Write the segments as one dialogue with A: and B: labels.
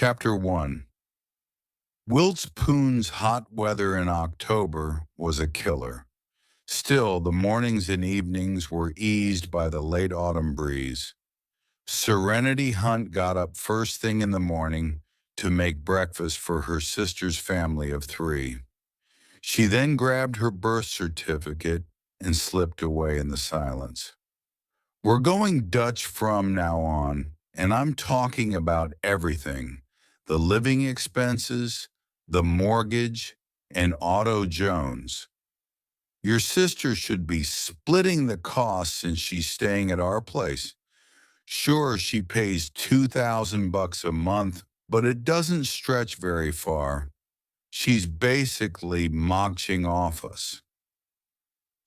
A: Chapter 1. Wilts Poon's hot weather in October was a killer. Still, the mornings and evenings were eased by the late autumn breeze. Serenity Hunt got up first thing in the morning to make breakfast for her sister's family of 3. She then grabbed her birth certificate and slipped away in the silence. We're going Dutch from now on, and I'm talking about everything: the living expenses, the mortgage, and Otto Jones. Your sister should be splitting the costs since she's staying at our place. Sure, she pays $2,000 a month, but it doesn't stretch very far. She's basically marching off us.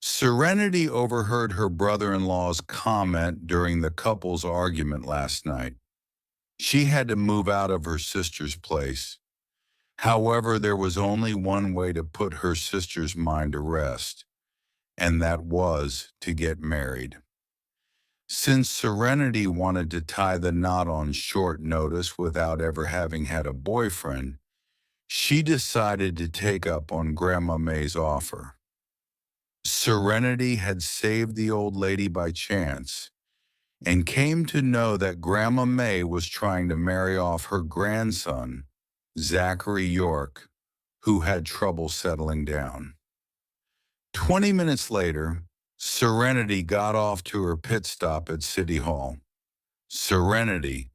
A: Serenity overheard her brother-in-law's comment during the couple's argument last night. She had to move out of her sister's place. However, there was only one way to put her sister's mind to rest, and that was to get married. Since Serenity wanted to tie the knot on short notice without ever having had a boyfriend, she decided to take up on Grandma May's offer. Serenity had saved the old lady by chance and came to know that Grandma May was trying to marry off her grandson, Zachary York, who had trouble settling down. 20 minutes later, Serenity got off to her pit stop at City Hall. Serenity,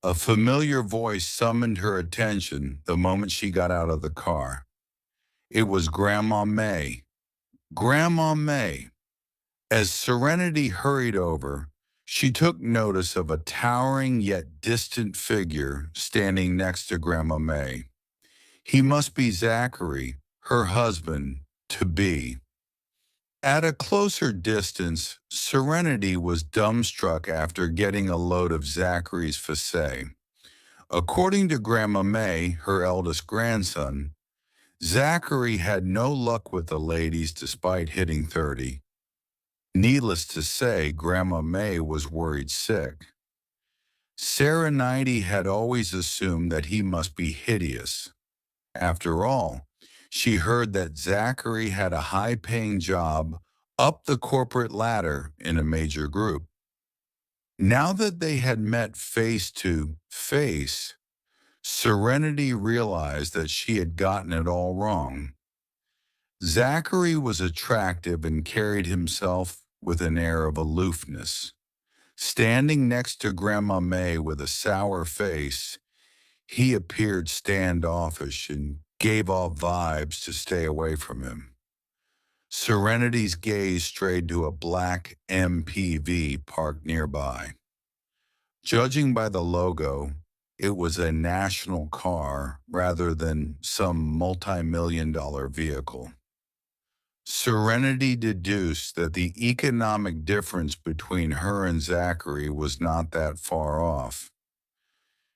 A: a familiar voice summoned her attention the moment she got out of the car. It was Grandma May. Grandma May. As Serenity hurried over, she took notice of a towering yet distant figure standing next to Grandma May. He must be Zachary, her husband-to-be. At a closer distance, Serenity was dumbstruck after getting a load of Zachary's facade. According to Grandma May, her eldest grandson, Zachary had no luck with the ladies despite hitting 30. Needless to say, Grandma May was worried sick. Serenity had always assumed that he must be hideous. After all, she heard that Zachary had a high-paying job up the corporate ladder in a major group. Now that they had met face to face, Serenity realized that she had gotten it all wrong. Zachary was attractive and carried himself with an air of aloofness. Standing next to Grandma May with a sour face, he appeared standoffish and gave off vibes to stay away from him. Serenity's gaze strayed to a black MPV parked nearby. Judging by the logo, it was a national car rather than some multi-million-dollar vehicle. Serenity deduced that the economic difference between her and Zachary was not that far off.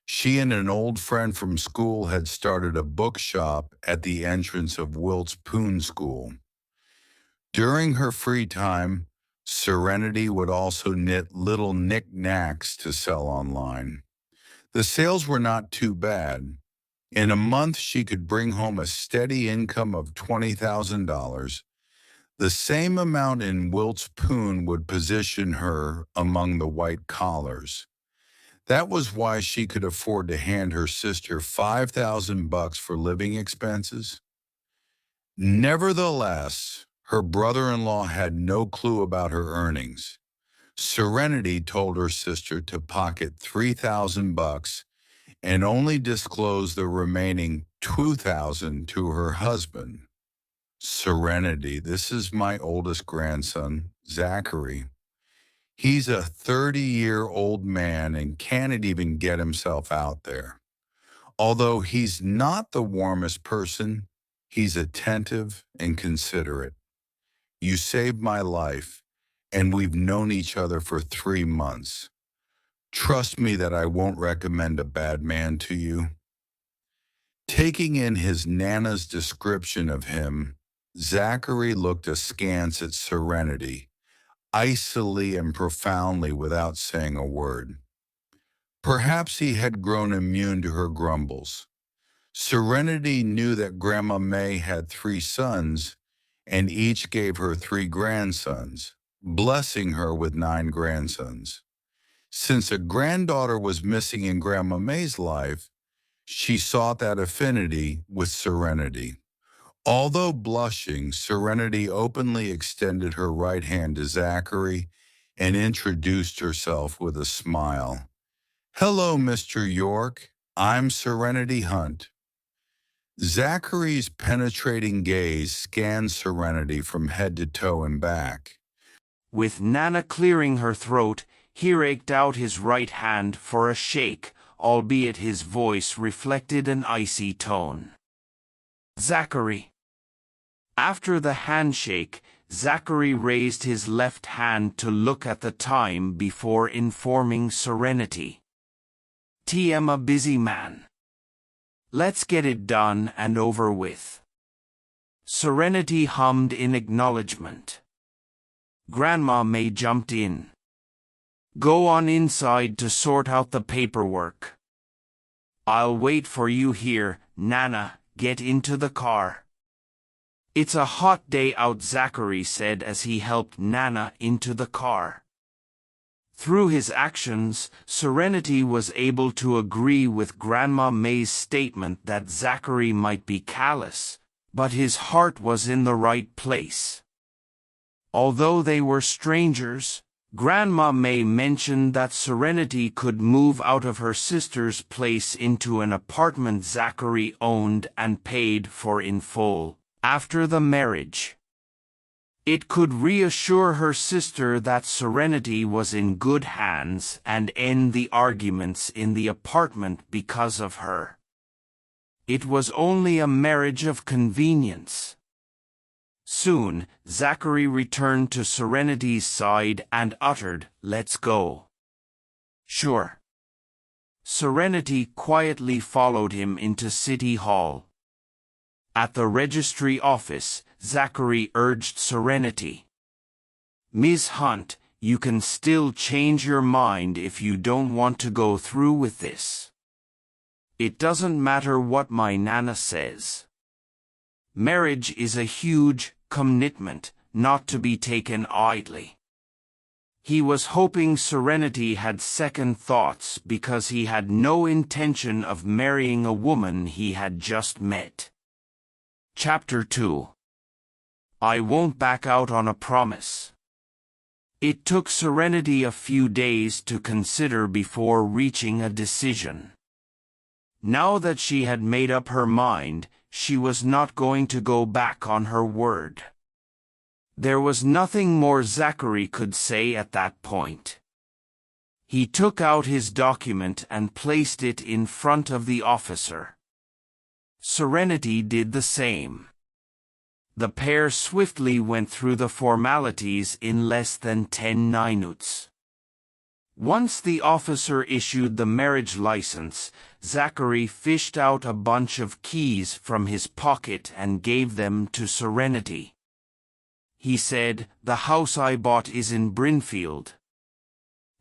A: She and an old friend from school had started a bookshop at the entrance of Wilts Poon School. During her free time, Serenity would also knit little knickknacks to sell online. The sales were not too bad. In a month, she could bring home a steady income of $20,000. The same amount in Wilts Poon would position her among the white collars. That was why she could afford to hand her sister $5,000 for living expenses. Nevertheless, her brother-in-law had no clue about her earnings. Serenity told her sister to pocket $3,000 and only disclose the remaining $2,000 to her husband. Serenity, this is my oldest grandson, Zachary. He's a 30-year-old man and can't even get himself out there. Although he's not the warmest person, he's attentive and considerate. You saved my life, and we've known each other for 3 months. Trust me that I won't recommend a bad man to you. Taking in his Nana's description of him, Zachary looked askance at Serenity, icily and profoundly without saying a word. Perhaps he had grown immune to her grumbles. Serenity knew that Grandma May had 3 sons, and each gave her 3 grandsons, blessing her with 9 grandsons. Since a granddaughter was missing in Grandma May's life, she sought that affinity with Serenity. Although blushing, Serenity openly extended her right hand to Zachary and introduced herself with a smile. "Hello, Mr. York. I'm Serenity Hunt." Zachary's penetrating gaze scanned Serenity from head to toe and back.
B: With Nana clearing her throat, he raked out his right hand for a shake, albeit his voice reflected an icy tone. "Zachary." After the handshake, Zachary raised his left hand to look at the time before informing Serenity. "I'm a busy man. Let's get it done and over with." Serenity hummed in acknowledgement. Grandma May jumped in. "Go on inside to sort out the paperwork. I'll wait for you here. Nana, get into the car." "It's a hot day out," Zachary said as he helped Nana into the car. Through his actions, Serenity was able to agree with Grandma May's statement that Zachary might be callous, but his heart was in the right place. Although they were strangers, Grandma May mentioned that Serenity could move out of her sister's place into an apartment Zachary owned and paid for in full after the marriage. It could reassure her sister that Serenity was in good hands and end the arguments in the apartment because of her. It was only a marriage of convenience. Soon, Zachary returned to Serenity's side and uttered, "Let's go." "Sure." Serenity quietly followed him into City Hall. At the registry office, Zachary urged Serenity. "Miss Hunt, you can still change your mind if you don't want to go through with this. It doesn't matter what my Nana says. Marriage is a huge commitment, not to be taken idly." He was hoping Serenity had second thoughts because he had no intention of marrying a woman he had just met. Chapter 2. I won't back out on a promise. It took Serenity a few days to consider before reaching a decision. Now that she had made up her mind, she was not going to go back on her word. There was nothing more Zachary could say at that point. He took out his document and placed it in front of the officer. Serenity did the same. The pair swiftly went through the formalities in less than 10 minutes. Once the officer issued the marriage license, Zachary fished out a bunch of keys from his pocket and gave them to Serenity. He said, "The house I bought is in Brinfield.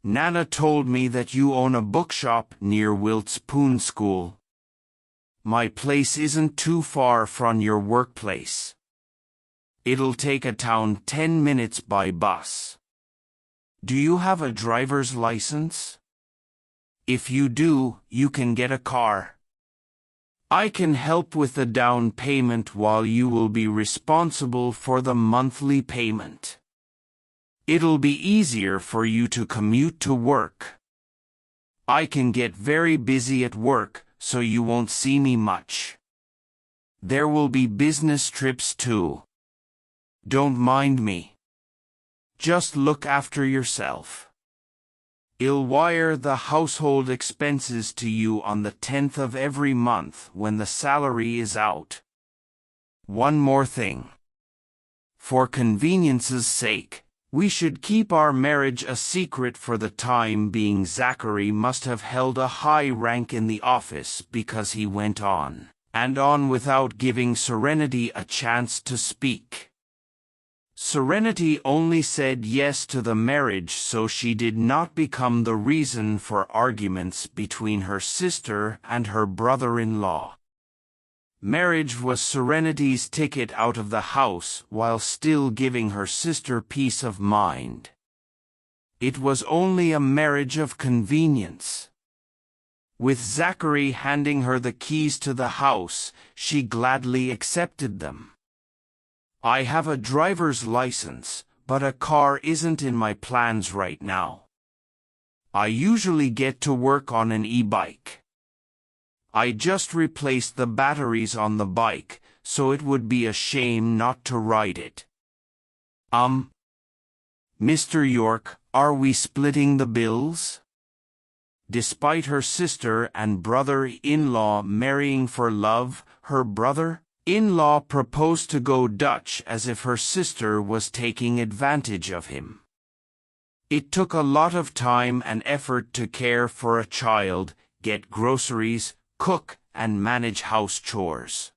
B: Nana told me that you own a bookshop near Wilt's Poon School. My place isn't too far from your workplace. It'll take a town 10 minutes by bus. Do you have a driver's license? If you do, you can get a car. I can help with the down payment while you will be responsible for the monthly payment. It'll be easier for you to commute to work. I can get very busy at work, so you won't see me much. There will be business trips too. Don't mind me. Just look after yourself. I'll wire the household expenses to you on the 10th of every month when the salary is out. One more thing. For convenience's sake, we should keep our marriage a secret for the time being." Zachary must have held a high rank in the office because he went on and on without giving Serenity a chance to speak. Serenity only said yes to the marriage so she did not become the reason for arguments between her sister and her brother-in-law. Marriage was Serenity's ticket out of the house while still giving her sister peace of mind. It was only a marriage of convenience. With Zachary handing her the keys to the house, she gladly accepted them. I have a driver's license, but a car isn't in my plans right now. I usually get to work on an e-bike. I just replaced the batteries on the bike, so it would be a shame not to ride it. Mr. York, are we splitting the bills? Despite her sister and brother-in-law marrying for love, her brother-in-law proposed to go Dutch as if her sister was taking advantage of him. It took a lot of time and effort to care for a child, get groceries, cook, and manage house chores.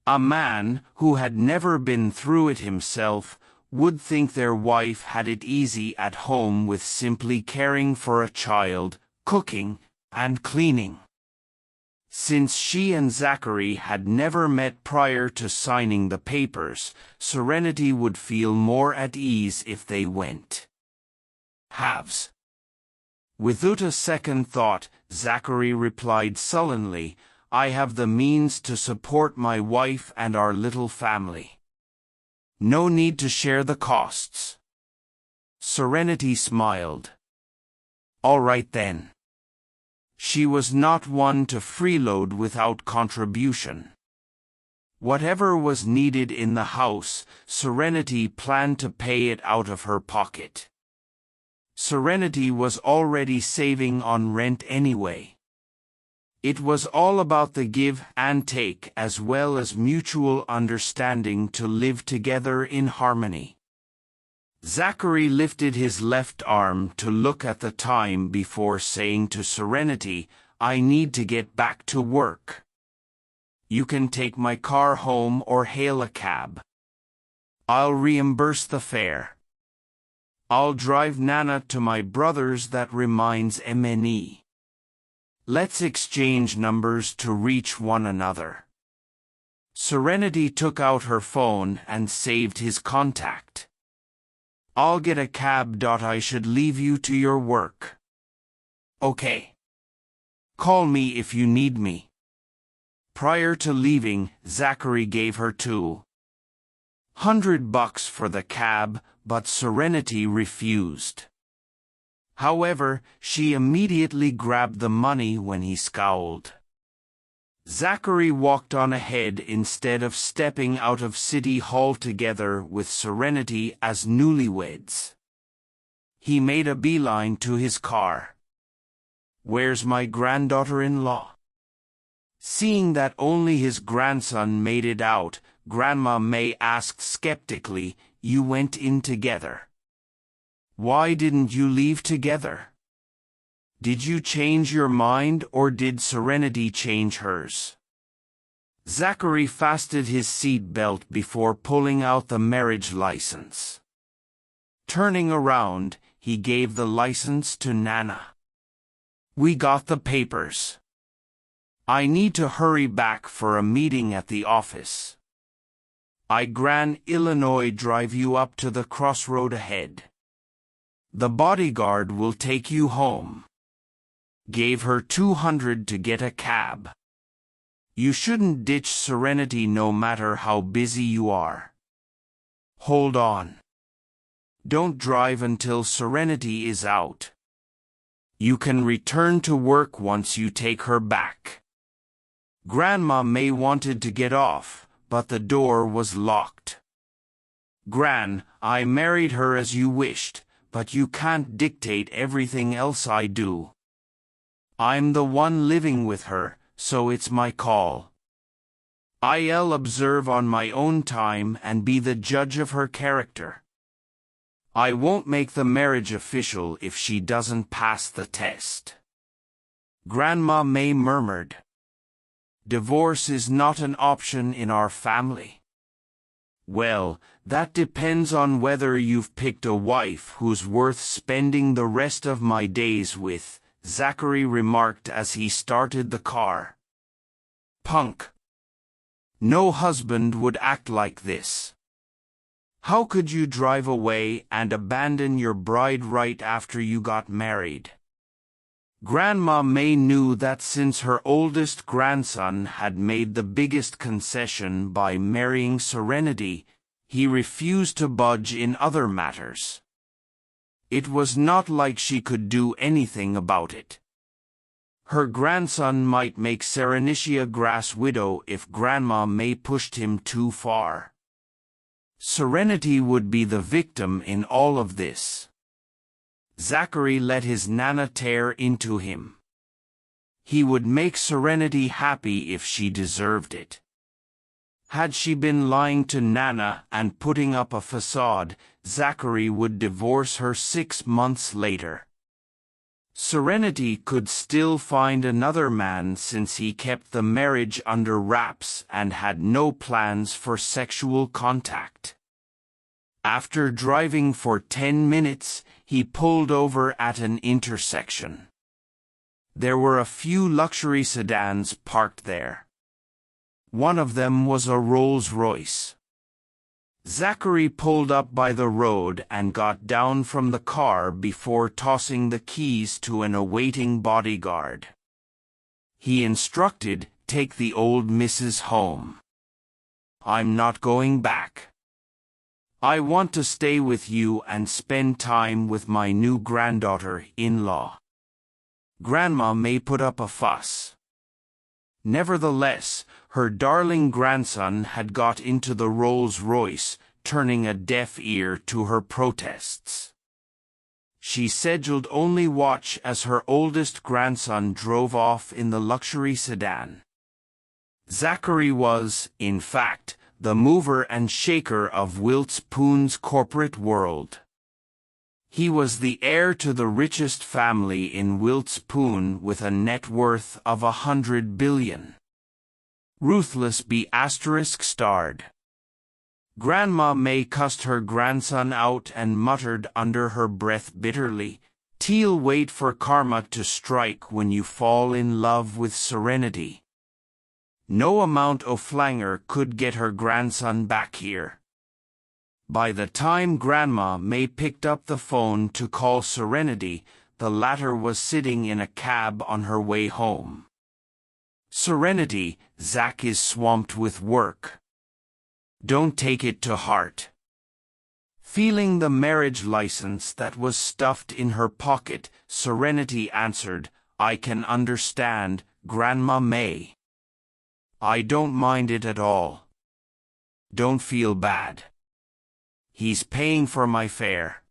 B: A man who had never been through it himself would think their wife had it easy at home with simply caring for a child, cooking, and cleaning. Since she and Zachary had never met prior to signing the papers, Serenity would feel more at ease if they went halves. Without a second thought, Zachary replied sullenly, I have the means to support my wife and our little family. No need to share the costs. Serenity smiled. All right then. She was not one to freeload without contribution. Whatever was needed in the house, Serenity planned to pay it out of her pocket. Serenity was already saving on rent anyway. It was all about the give and take as well as mutual understanding to live together in harmony. Zachary lifted his left arm to look at the time before saying to Serenity, I need to get back to work. You can take my car home or hail a cab. I'll reimburse the fare. I'll drive Nana to my brother's that reminds MNE. Let's exchange numbers to reach one another. Serenity took out her phone and saved his contact. I'll get a cab. I should leave you to your work. Okay. Call me if you need me. Prior to leaving, Zachary gave her $200 for the cab, but Serenity refused. However, she immediately grabbed the money when he scowled. Zachary walked on ahead instead of stepping out of City Hall together with Serenity as newlyweds. He made a beeline to his car. Where's my granddaughter-in-law? Seeing that only his grandson made it out, Grandma May asked skeptically, You went in together. Why didn't you leave together? Did you change your mind or did Serenity change hers? Zachary fastened his seat belt before pulling out the marriage license. Turning around, he gave the license to Nana. We got the papers. I need to hurry back for a meeting at the office. I Gran Illinois drive you up to the crossroad ahead. The bodyguard will take you home. Gave her $200 to get a cab. You shouldn't ditch Serenity no matter how busy you are. Hold on. Don't drive until Serenity is out. You can return to work once you take her back. Grandma May wanted to get off, but the door was locked. Gran, I married her as you wished, but you can't dictate everything else I do. I'm the one living with her, so it's my call. I'll observe on my own time and be the judge of her character. I won't make the marriage official if she doesn't pass the test. Grandma May murmured. Divorce is not an option in our family. Well, that depends on whether you've picked a wife who's worth spending the rest of my days with, Zachary remarked as he started the car. Punk. No husband would act like this. How could you drive away and abandon your bride right after you got married? Grandma May knew that since her oldest grandson had made the biggest concession by marrying Serenity, he refused to budge in other matters. It was not like she could do anything about it. Her grandson might make Serenity a grass widow if Grandma May pushed him too far. Serenity would be the victim in all of this. Zachary let his Nana tear into him. He would make Serenity happy if she deserved it. Had she been lying to Nana and putting up a facade, Zachary would divorce her 6 months later. Serenity could still find another man since he kept the marriage under wraps and had no plans for sexual contact. After driving for 10 minutes, he pulled over at an intersection. There were a few luxury sedans parked there. One of them was a Rolls-Royce. Zachary pulled up by the road and got down from the car before tossing the keys to an awaiting bodyguard. He instructed, "Take the old missus home. I'm not going back. I want to stay with you and spend time with my new granddaughter-in-law. Grandma may put up a fuss." Nevertheless, her darling grandson had got into the Rolls-Royce, turning a deaf ear to her protests. She scheduled only watch as her oldest grandson drove off in the luxury sedan. Zachary was, in fact, the mover and shaker of Wilts-Poon's corporate world. He was the heir to the richest family in Wilts-Poon with a net worth of $100 billion. Ruthless B** starred. Grandma May cussed her grandson out and muttered under her breath bitterly, "Te'll wait for karma to strike when you fall in love with Serenity." No amount of flanger could get her grandson back here. By the time Grandma May picked up the phone to call Serenity, the latter was sitting in a cab on her way home. "Serenity, Zach is swamped with work. Don't take it to heart." Feeling the marriage license that was stuffed in her pocket, Serenity answered, "I can understand, Grandma May. I don't mind it at all. Don't feel bad. He's paying for my fare.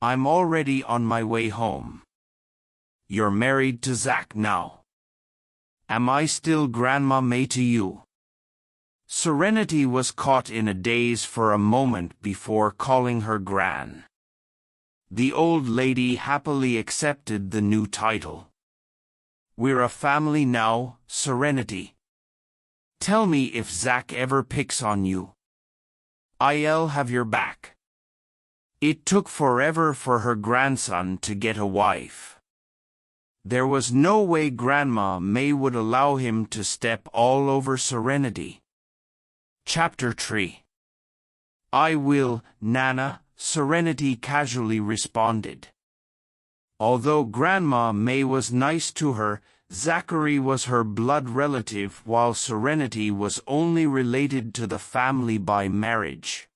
B: I'm already on my way home. You're married to Zach now. Am I still Grandma May to you?" Serenity was caught in a daze for a moment before calling her Gran. The old lady happily accepted the new title. "We're a family now, Serenity. Tell me if Zach ever picks on you. I'll have your back." It took forever for her grandson to get a wife. There was no way Grandma May would allow him to step all over Serenity. Chapter 3. "I will, Nana," Serenity casually responded. Although Grandma May was nice to her, Zachary was her blood relative while Serenity was only related to the family by marriage.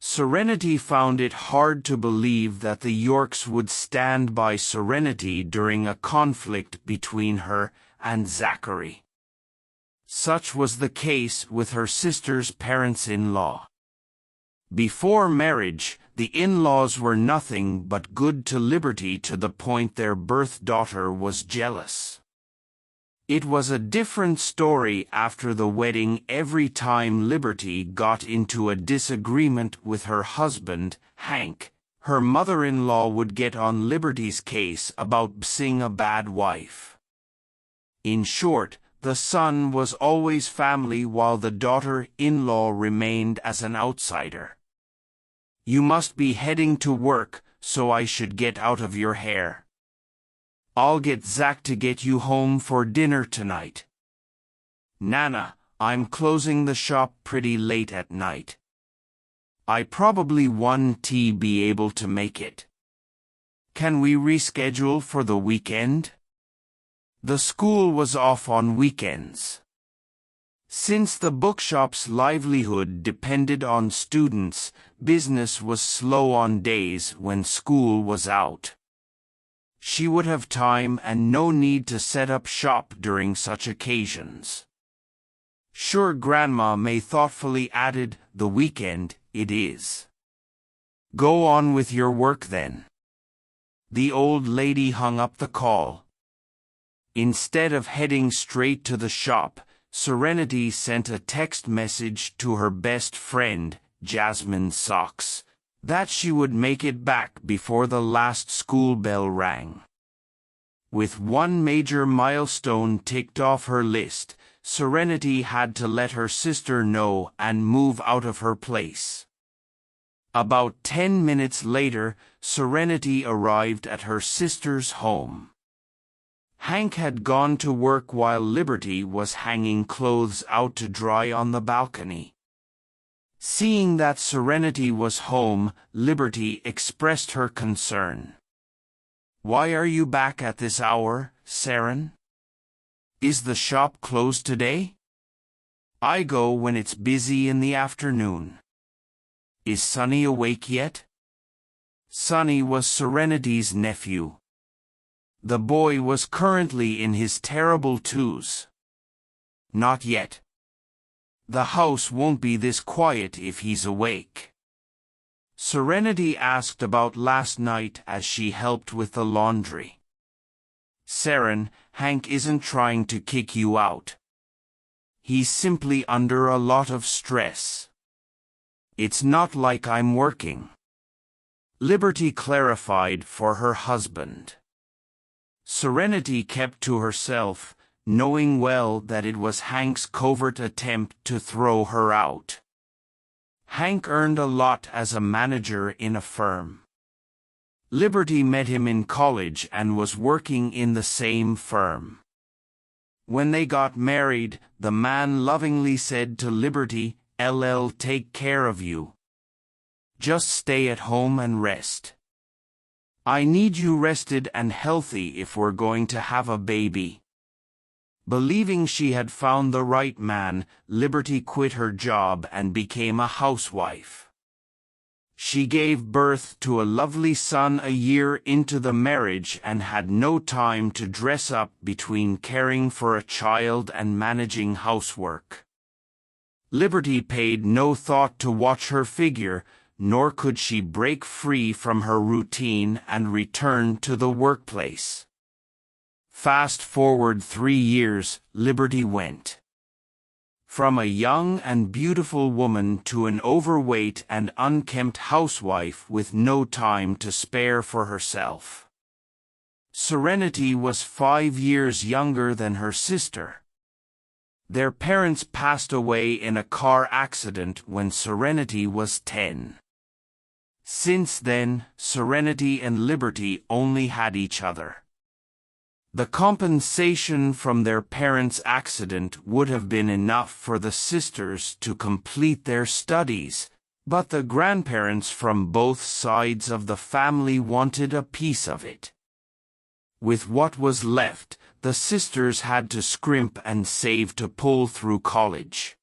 B: Serenity found it hard to believe that the Yorks would stand by Serenity during a conflict between her and Zachary. Such was the case with her sister's parents-in-law. Before marriage, the in-laws were nothing but good to Liberty to the point their birth daughter was jealous. It was a different story after the wedding every time Liberty got into a disagreement with her husband, Hank. Her mother-in-law would get on Liberty's case about being a bad wife. In short, The son was always family while the daughter-in-law remained as an outsider. You must be heading to work, so I should get out of your hair. I'll get Zach to get you home for dinner tonight. Nana, I'm closing the shop pretty late at night. I probably won't be able to make it. Can we reschedule for the weekend? The school was off on weekends. Since the bookshop's livelihood depended on students, business was slow on days when school was out. She would have time and no need to set up shop during such occasions. Sure, Grandma May thoughtfully added, the weekend, it is. Go on with your work then. The old lady hung up the call. Instead of heading straight to the shop, Serenity sent a text message to her best friend, Jasmine Socks, that she would make it back before the last school bell rang. With one major milestone ticked off her list, Serenity had to let her sister know and move out of her place. About 10 minutes later, Serenity arrived at her sister's home. Hank had gone to work while Liberty was hanging clothes out to dry on the balcony. Seeing that Serenity was home, Liberty expressed her concern. Why are you back at this hour, Seren? Is the shop closed today? I go when it's busy in the afternoon. Is Sonny awake yet? Sonny was Serenity's nephew. The boy was currently in his terrible twos. Not yet. The house won't be this quiet if he's awake. Serenity asked about last night as she helped with the laundry. Seren, Hank isn't trying to kick you out. He's simply under a lot of stress. It's not like I'm working. Liberty clarified for her husband. Serenity kept to herself, knowing well that it was Hank's covert attempt to throw her out. Hank earned a lot as a manager in a firm. Liberty met him in college and was working in the same firm. When they got married, the man lovingly said to Liberty, "I'll take care of you. Just stay at home and rest. I need you rested and healthy if we're going to have a baby." Believing she had found the right man, Liberty quit her job and became a housewife. She gave birth to a lovely son a year into the marriage and had no time to dress up between caring for a child and managing housework. Liberty paid no thought to watch her figure, nor could she break free from her routine and return to the workplace. Fast forward 3 years, Liberty went from a young and beautiful woman to an overweight and unkempt housewife with no time to spare for herself. Serenity was 5 years younger than her sister. Their parents passed away in a car accident when Serenity was 10. Since then, Serenity and Liberty only had each other. The compensation from their parents' accident would have been enough for the sisters to complete their studies, but the grandparents from both sides of the family wanted a piece of it. With what was left, the sisters had to scrimp and save to pull through college.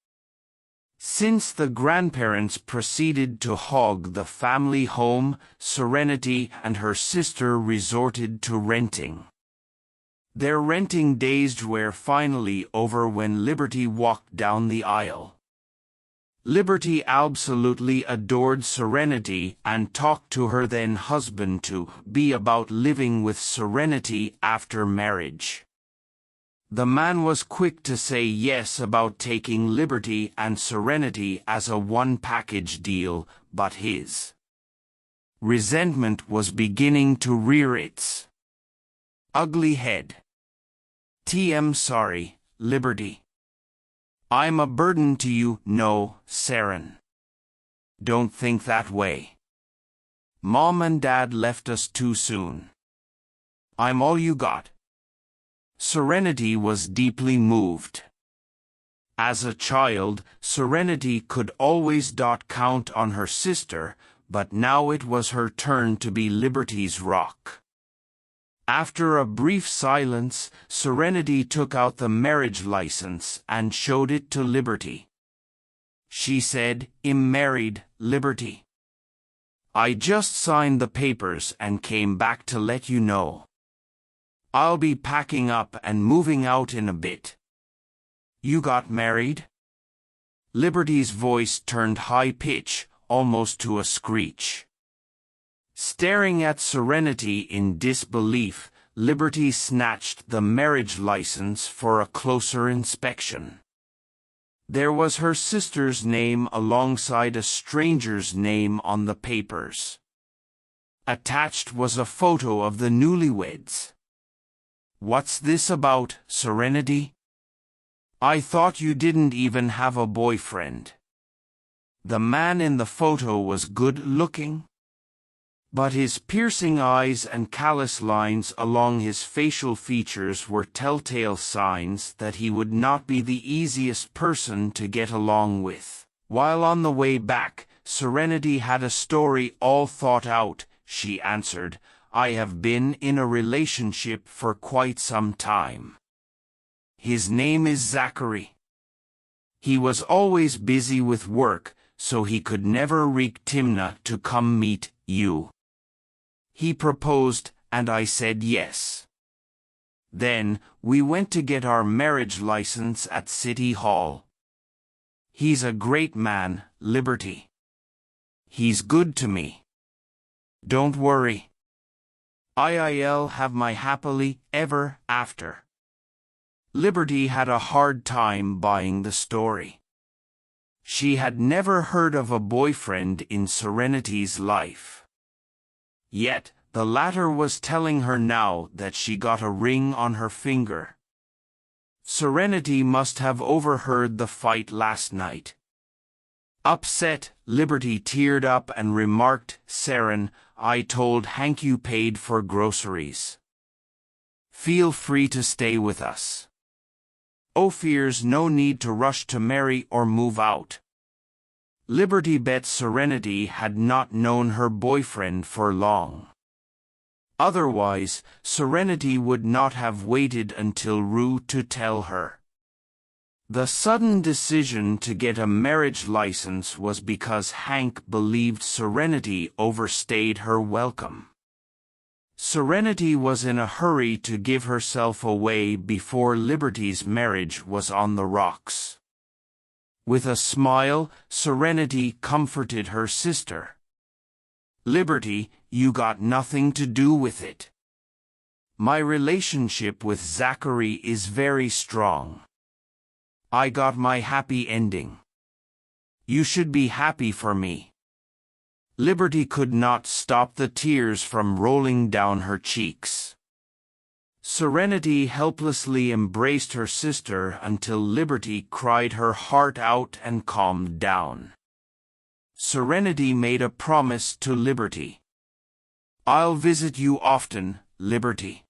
B: Since the grandparents proceeded to hog the family home, Serenity and her sister resorted to renting. Their renting days were finally over when Liberty walked down the aisle. Liberty absolutely adored Serenity and talked to her then husband to be about living with Serenity after marriage. The man was quick to say yes about taking Liberty and Serenity as a one-package deal, but his resentment was beginning to rear its ugly head. "I'm sorry, Liberty. I'm a burden to you, no, Saren. Don't think that way. Mom and Dad left us too soon. I'm all you got. Serenity was deeply moved. As a child, Serenity could always count on her sister, but now it was her turn to be Liberty's rock. After a brief silence, Serenity took out the marriage license and showed it to Liberty. She said, "I'm married, Liberty. I just signed the papers and came back to let you know. I'll be packing up and moving out in a bit." "You got married?" Liberty's voice turned high-pitched, almost to a screech. Staring at Serenity in disbelief, Liberty snatched the marriage license for a closer inspection. There was her sister's name alongside a stranger's name on the papers. Attached was a photo of the newlyweds. "What's this about, Serenity? I thought you didn't even have a boyfriend." The man in the photo was good-looking, but his piercing eyes and callous lines along his facial features were telltale signs that he would not be the easiest person to get along with. While on the way back, Serenity had a story all thought out. She answered, "I have been in a relationship for quite some time. His name is Zachary. He was always busy with work, so he could never reach Timna to come meet you. He proposed, and I said yes. Then, we went to get our marriage license at City Hall. He's a great man, Liberty. He's good to me. Don't worry. I'll have my happily ever after." Liberty had a hard time buying the story. She had never heard of a boyfriend in Serenity's life. Yet, the latter was telling her now that she got a ring on her finger. Serenity must have overheard the fight last night. Upset, Liberty teared up and remarked, "Saren, I told Hank you paid for groceries. Feel free to stay with us. Ophir's no need to rush to marry or move out." Liberty bet Serenity had not known her boyfriend for long. Otherwise, Serenity would not have waited until Rue to tell her. The sudden decision to get a marriage license was because Hank believed Serenity overstayed her welcome. Serenity was in a hurry to give herself away before Liberty's marriage was on the rocks. With a smile, Serenity comforted her sister. "Liberty, you got nothing to do with it. My relationship with Zachary is very strong. I got my happy ending. You should be happy for me." Liberty could not stop the tears from rolling down her cheeks. Serenity helplessly embraced her sister until Liberty cried her heart out and calmed down. Serenity made a promise to Liberty. "I'll visit you often, Liberty.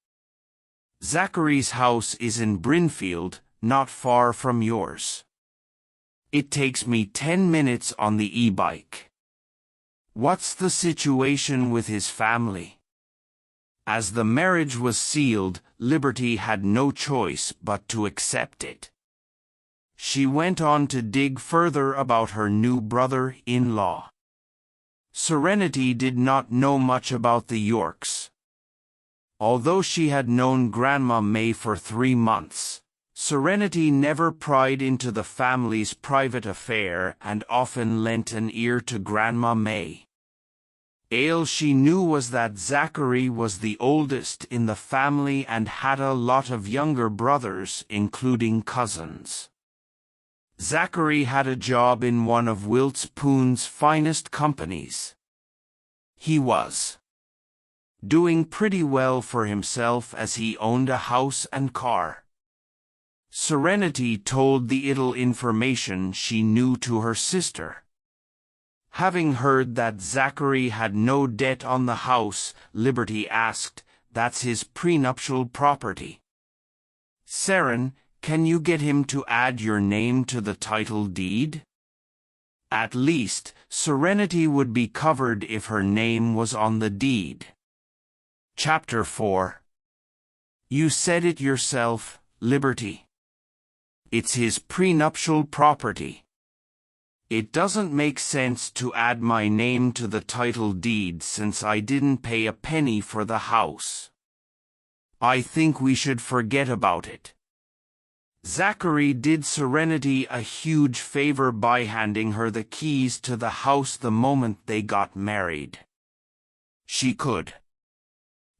B: Zachary's house is in Brinfield, not far from yours. It takes me 10 minutes on the e-bike." "What's the situation with his family?" As the marriage was sealed, Liberty had no choice but to accept it. She went on to dig further about her new brother-in-law. Serenity did not know much about the Yorks. Although she had known Grandma May for 3 months, Serenity never pried into the family's private affair and often lent an ear to Grandma May. All she knew was that Zachary was the oldest in the family and had a lot of younger brothers, including cousins. Zachary had a job in one of Wilts Poon's finest companies. He was doing pretty well for himself as he owned a house and car. Serenity told the little information she knew to her sister. Having heard that Zachary had no debt on the house, Liberty asked, "That's his prenuptial property. Seren, can you get him to add your name to the title deed?" At least, Serenity would be covered if her name was on the deed. Chapter 4. You said it yourself, Liberty. It's his prenuptial property. It doesn't make sense to add my name to the title deed since I didn't pay a penny for the house. I think we should forget about it. Zachary did Serenity a huge favor by handing her the keys to the house the moment they got married. She could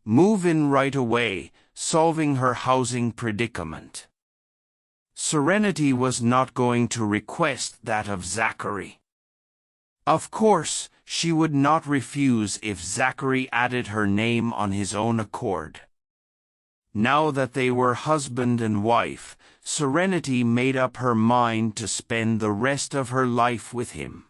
B: move in right away, solving her housing predicament. Serenity was not going to request that of Zachary. Of course, she would not refuse if Zachary added her name on his own accord. Now that they were husband and wife, Serenity made up her mind to spend the rest of her life with him.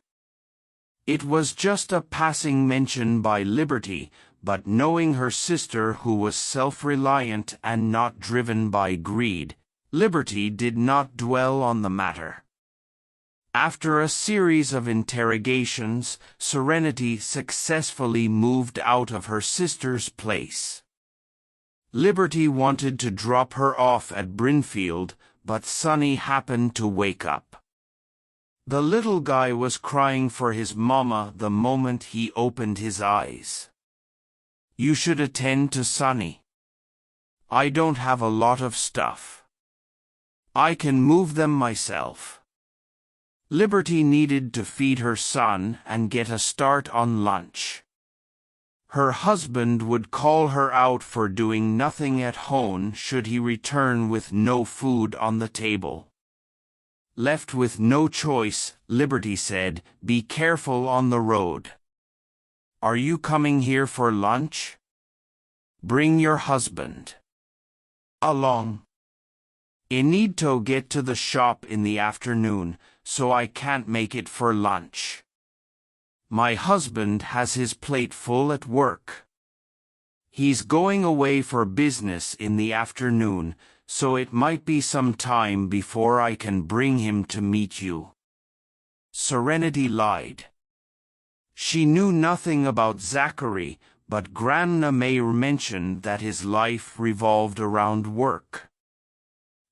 B: It was just a passing mention by Liberty, but knowing her sister who was self-reliant and not driven by greed, Liberty did not dwell on the matter. After a series of interrogations, Serenity successfully moved out of her sister's place. Liberty wanted to drop her off at Brinfield, but Sonny happened to wake up. The little guy was crying for his mama the moment he opened his eyes. You should attend to Sonny. I don't have a lot of stuff. I can move them myself. Liberty needed to feed her son and get a start on lunch. Her husband would call her out for doing nothing at home should he return with no food on the table. Left with no choice, Liberty said, "Be careful on the road. Are you coming here for lunch? Bring your husband along. I need to get to the shop in the afternoon, so I can't make it for lunch. My husband has his plate full at work. He's going away for business in the afternoon, so it might be some time before I can bring him to meet you." Serenity lied. She knew nothing about Zachary, but Grandma May mentioned that his life revolved around work.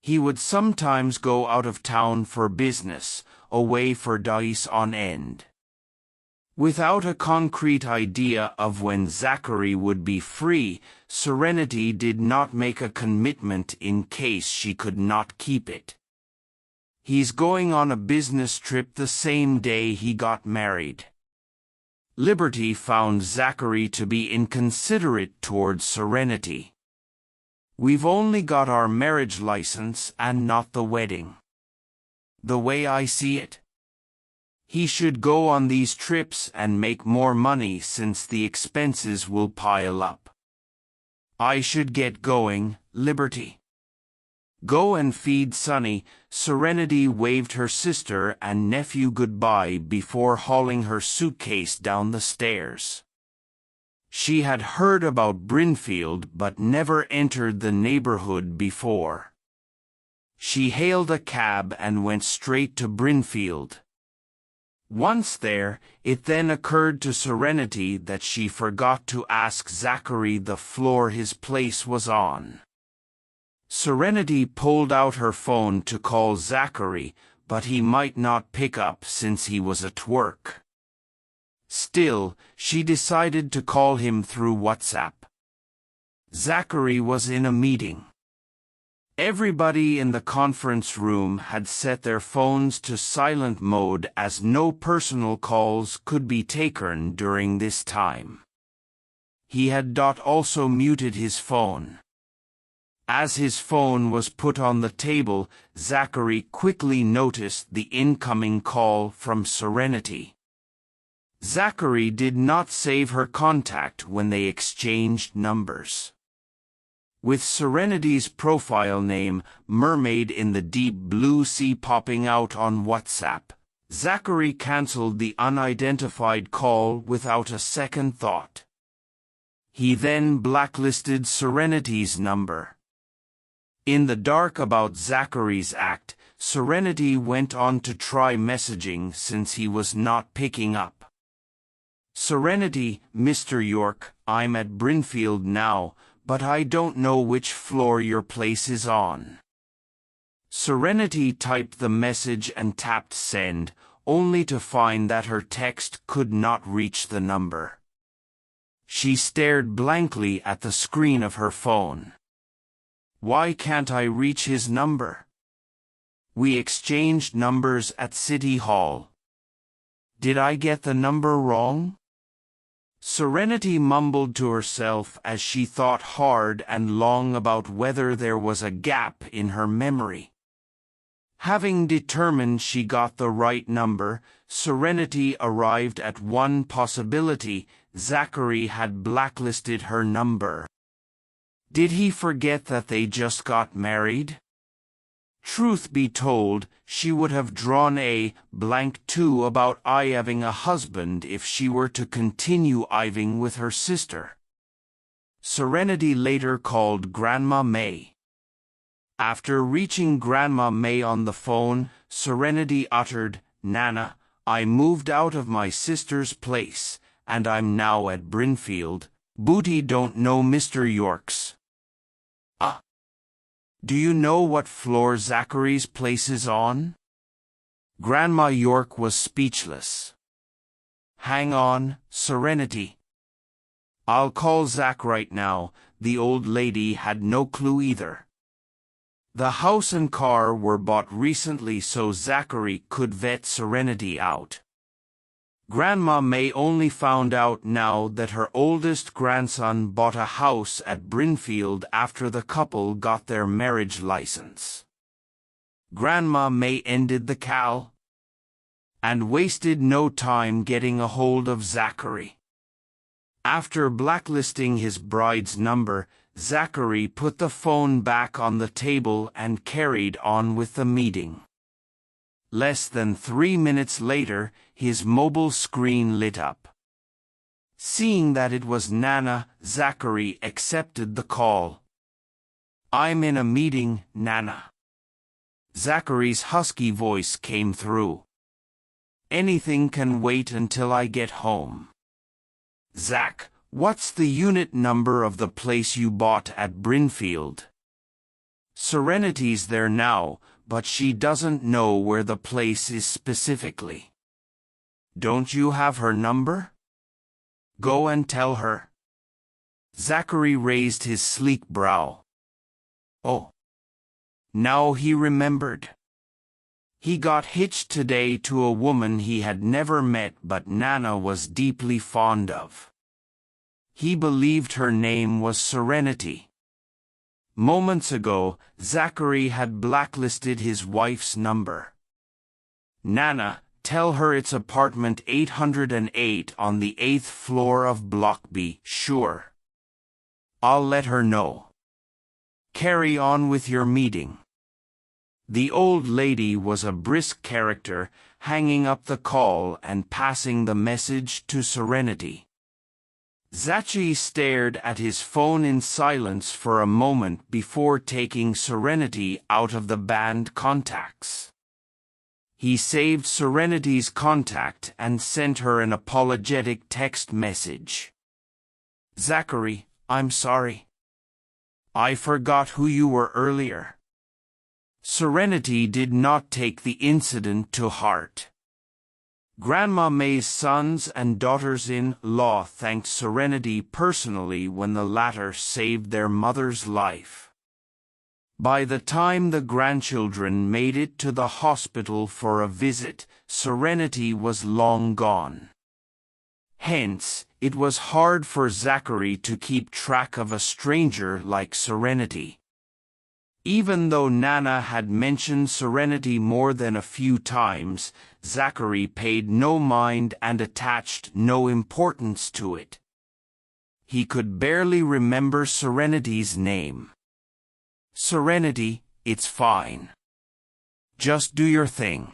B: He would sometimes go out of town for business, away for days on end. Without a concrete idea of when Zachary would be free, Serenity did not make a commitment in case she could not keep it. He's going on a business trip the same day he got married. Liberty found Zachary to be inconsiderate towards Serenity. We've only got our marriage license and not the wedding. The way I see it, he should go on these trips and make more money since the expenses will pile up. I should get going, Liberty. Go and feed Sonny. Serenity waved her sister and nephew goodbye before hauling her suitcase down the stairs. She had heard about Brinfield but never entered the neighborhood before. She hailed a cab and went straight to Brinfield. Once there, it then occurred to Serenity that she forgot to ask Zachary the floor his place was on. Serenity pulled out her phone to call Zachary, but he might not pick up since he was at work. Still, she decided to call him through WhatsApp. Zachary was in a meeting. Everybody in the conference room had set their phones to silent mode as no personal calls could be taken during this time. He had also muted his phone. As his phone was put on the table, Zachary quickly noticed the incoming call from Serenity. Zachary did not save her contact when they exchanged numbers. With Serenity's profile name, Mermaid in the Deep Blue Sea, popping out on WhatsApp, Zachary cancelled the unidentified call without a second thought. He then blacklisted Serenity's number. In the dark about Zachary's act, Serenity went on to try messaging since he was not picking up. Serenity, Mr. York, I'm at Brinfield now, but I don't know which floor your place is on. Serenity typed the message and tapped send, only to find that her text could not reach the number. She stared blankly at the screen of her phone. Why can't I reach his number? We exchanged numbers at City Hall. Did I get the number wrong? Serenity mumbled to herself as she thought hard and long about whether there was a gap in her memory. Having determined she got the right number, Serenity arrived at one possibility: Zachary had blacklisted her number. Did he forget that they just got married? Truth be told, she would have drawn a blank too about having a husband if she were to continue iving with her sister. Serenity later called Grandma May. After reaching Grandma May on the phone, Serenity uttered, "Nana, I moved out of my sister's place, and I'm now at Brinfield. Booty don't know Mr. York's." Do you know what floor Zachary's place is on? Grandma York was speechless. Hang on, Serenity. I'll call Zach right now. The old lady had no clue either. The house and car were bought recently so Zachary could vet Serenity out. Grandma May only found out now that her oldest grandson bought a house at Brinfield after the couple got their marriage license. Grandma May ended the call and wasted no time getting a hold of Zachary. After blacklisting his bride's number, Zachary put the phone back on the table and carried on with the meeting. Less than 3 minutes later, his mobile screen lit up. Seeing that it was Nana, Zachary accepted the call. "I'm in a meeting, Nana." Zachary's husky voice came through. "Anything can wait until I get home." "Zach, what's the unit number of the place you bought at Brinfield?" "Serenity's there now, but she doesn't know where the place is specifically." "Don't you have her number?" "Go and tell her." Zachary raised his sleek brow. Oh. Now he remembered. He got hitched today to a woman he had never met but Nana was deeply fond of. He believed her name was Serenity. Moments ago, Zachary had blacklisted his wife's number. "Nana, tell her it's apartment 808 on the 8th floor of Block B." "Sure. I'll let her know. Carry on with your meeting." The old lady was a brisk character, hanging up the call and passing the message to Serenity. Zachary stared at his phone in silence for a moment before taking Serenity out of the banned contacts. He saved Serenity's contact and sent her an apologetic text message. "Zachary, I'm sorry. I forgot who you were earlier." Serenity did not take the incident to heart. Grandma May's sons and daughters-in-law thanked Serenity personally when the latter saved their mother's life. By the time the grandchildren made it to the hospital for a visit, Serenity was long gone. Hence, it was hard for Zachary to keep track of a stranger like Serenity. Even though Nana had mentioned Serenity more than a few times, Zachary paid no mind and attached no importance to it. He could barely remember Serenity's name. Serenity, it's fine. Just do your thing.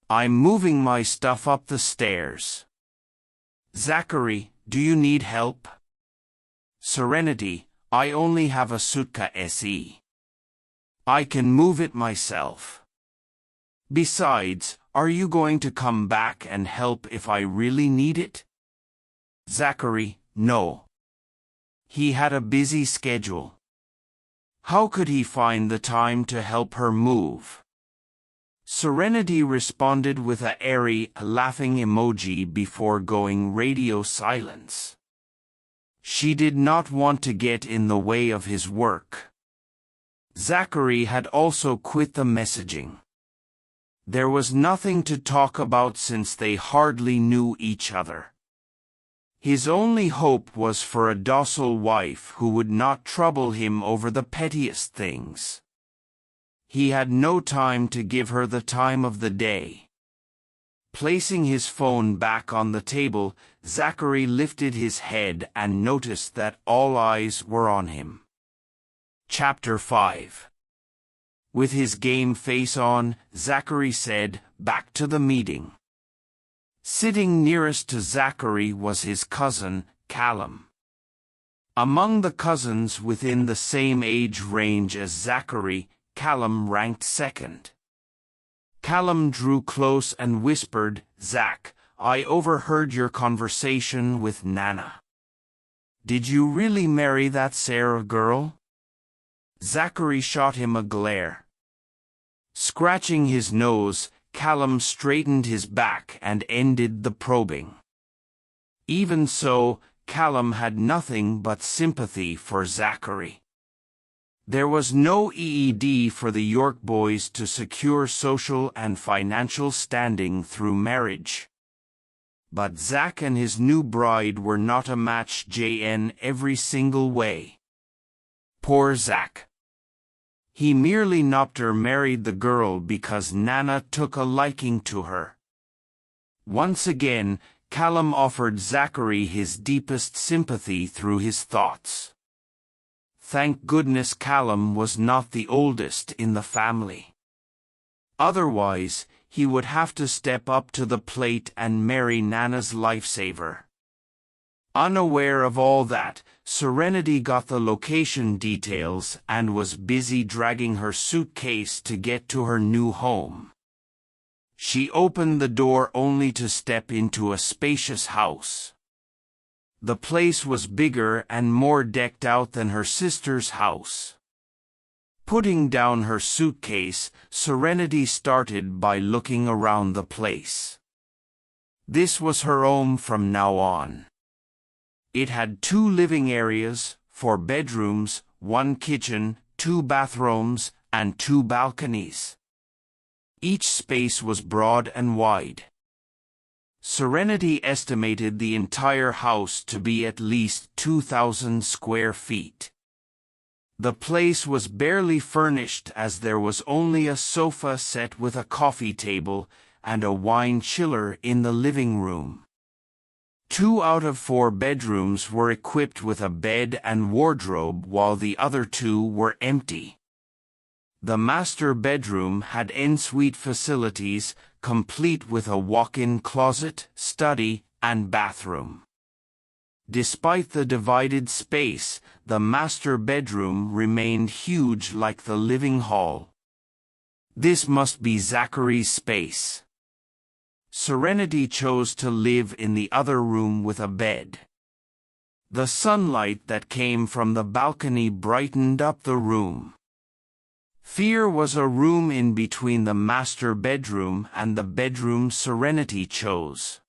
B: I'm moving my stuff up the stairs. Zachary, do you need help? Serenity, I only have a sutka SE. I can move it myself. Besides, are you going to come back and help if I really need it? Zachary, no. He had a busy schedule. How could he find the time to help her move? Serenity responded with a airy, laughing emoji before going radio silence. She did not want to get in the way of his work. Zachary had also quit the messaging. There was nothing to talk about since they hardly knew each other. His only hope was for a docile wife who would not trouble him over the pettiest things. He had no time to give her the time of the day. Placing his phone back on the table, Zachary lifted his head and noticed that all eyes were on him. Chapter 5. With his game face on, Zachary said, "Back to the meeting." Sitting nearest to Zachary was his cousin, Callum. Among the cousins within the same age range as Zachary, Callum ranked second. Callum drew close and whispered, "Zach, I overheard your conversation with Nana. Did you really marry that Sarah girl?" Zachary shot him a glare. Scratching his nose, Callum straightened his back and ended the probing. Even so, Callum had nothing but sympathy for Zachary. There was no EED for the York boys to secure social and financial standing through marriage. But Zach and his new bride were not a match JN every single way. Poor Zach. He merely not married the girl because Nana took a liking to her. Once again, Callum offered Zachary his deepest sympathy through his thoughts. Thank goodness Callum was not the oldest in the family. Otherwise, he would have to step up to the plate and marry Nana's lifesaver. Unaware of all that, Serenity got the location details and was busy dragging her suitcase to get to her new home. She opened the door only to step into a spacious house. The place was bigger and more decked out than her sister's house. Putting down her suitcase, Serenity started by looking around the place. This was her home from now on. It had 2 living areas, 4 bedrooms, 1 kitchen, 2 bathrooms, and 2 balconies. Each space was broad and wide. Serenity estimated the entire house to be at least 2,000 square feet. The place was barely furnished as there was only a sofa set with a coffee table and a wine chiller in the living room. 2 out of 4 bedrooms were equipped with a bed and wardrobe while the other 2 were empty. The master bedroom had ensuite facilities, complete with a walk-in closet, study, and bathroom. Despite the divided space, the master bedroom remained huge like the living hall. This must be Zachary's space. Serenity chose to live in the other room with a bed. The sunlight that came from the balcony brightened up the room. Fear was a room in between the master bedroom and the bedroom Serenity chose.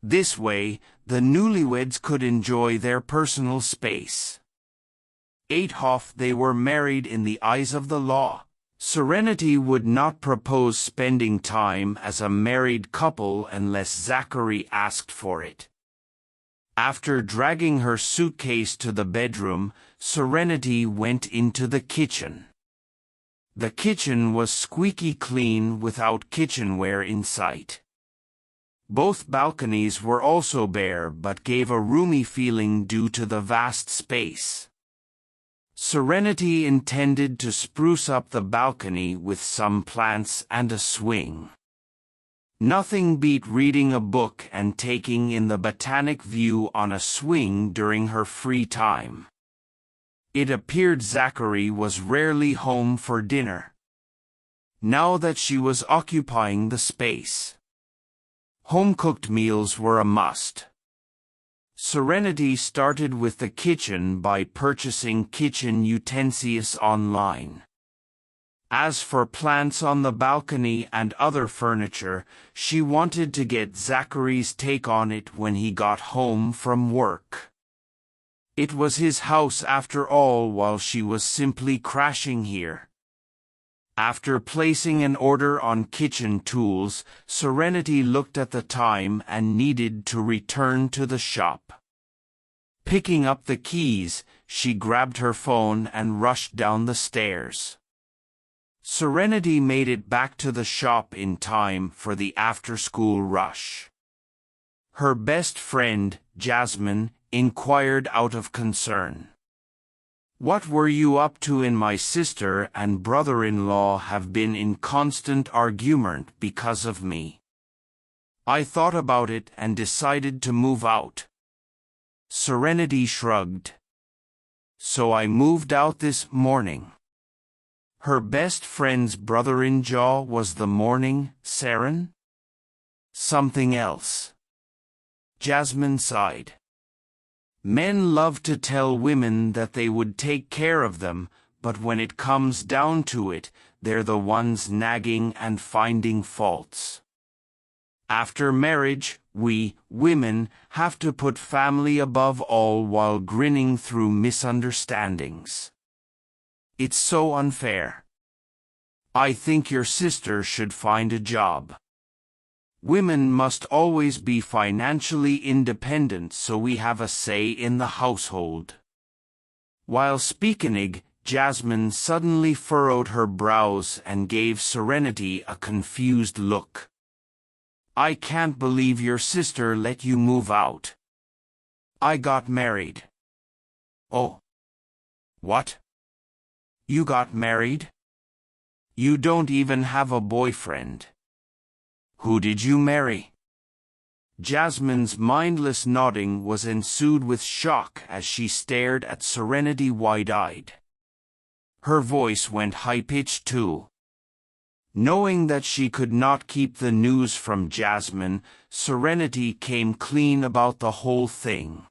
B: This way, the newlyweds could enjoy their personal space. Adhoff, they were married in the eyes of the law. Serenity would not propose spending time as a married couple unless Zachary asked for it. After dragging her suitcase to the bedroom, Serenity went into the kitchen. The kitchen was squeaky clean without kitchenware in sight. Both balconies were also bare but gave a roomy feeling due to the vast space. Serenity intended to spruce up the balcony with some plants and a swing. Nothing beat reading a book and taking in the botanic view on a swing during her free time. It appeared Zachary was rarely home for dinner. Now that she was occupying the space, home-cooked meals were a must. Serenity started with the kitchen by purchasing kitchen utensils online. As for plants on the balcony and other furniture, she wanted to get Zachary's take on it when he got home from work. It was his house after all, while she was simply crashing here. After placing an order on kitchen tools, Serenity looked at the time and needed to return to the shop. Picking up the keys, she grabbed her phone and rushed down the stairs. Serenity made it back to the shop in time for the after-school rush. Her best friend, Jasmine, inquired out of concern. "What were you up to? My sister and brother-in-law have been in constant argument because of me. I thought about it and decided to move out." Serenity shrugged. "So I moved out this morning." Her best friend's brother-in-law was the morning, Saren? Something else. Jasmine sighed. Men love to tell women that they would take care of them, but when it comes down to it, they're the ones nagging and finding faults. After marriage, we, women, have to put family above all while grinning through misunderstandings. It's so unfair. I think your sister should find a job. Women must always be financially independent so we have a say in the household. While speaking, Jasmine suddenly furrowed her brows and gave Serenity a confused look. "I can't believe your sister let you move out. I got married." "Oh. What? You got married? You don't even have a boyfriend. Who did you marry?" Jasmine's mindless nodding was ensued with shock as she stared at Serenity wide-eyed. Her voice went high-pitched too. Knowing that she could not keep the news from Jasmine, Serenity came clean about the whole thing.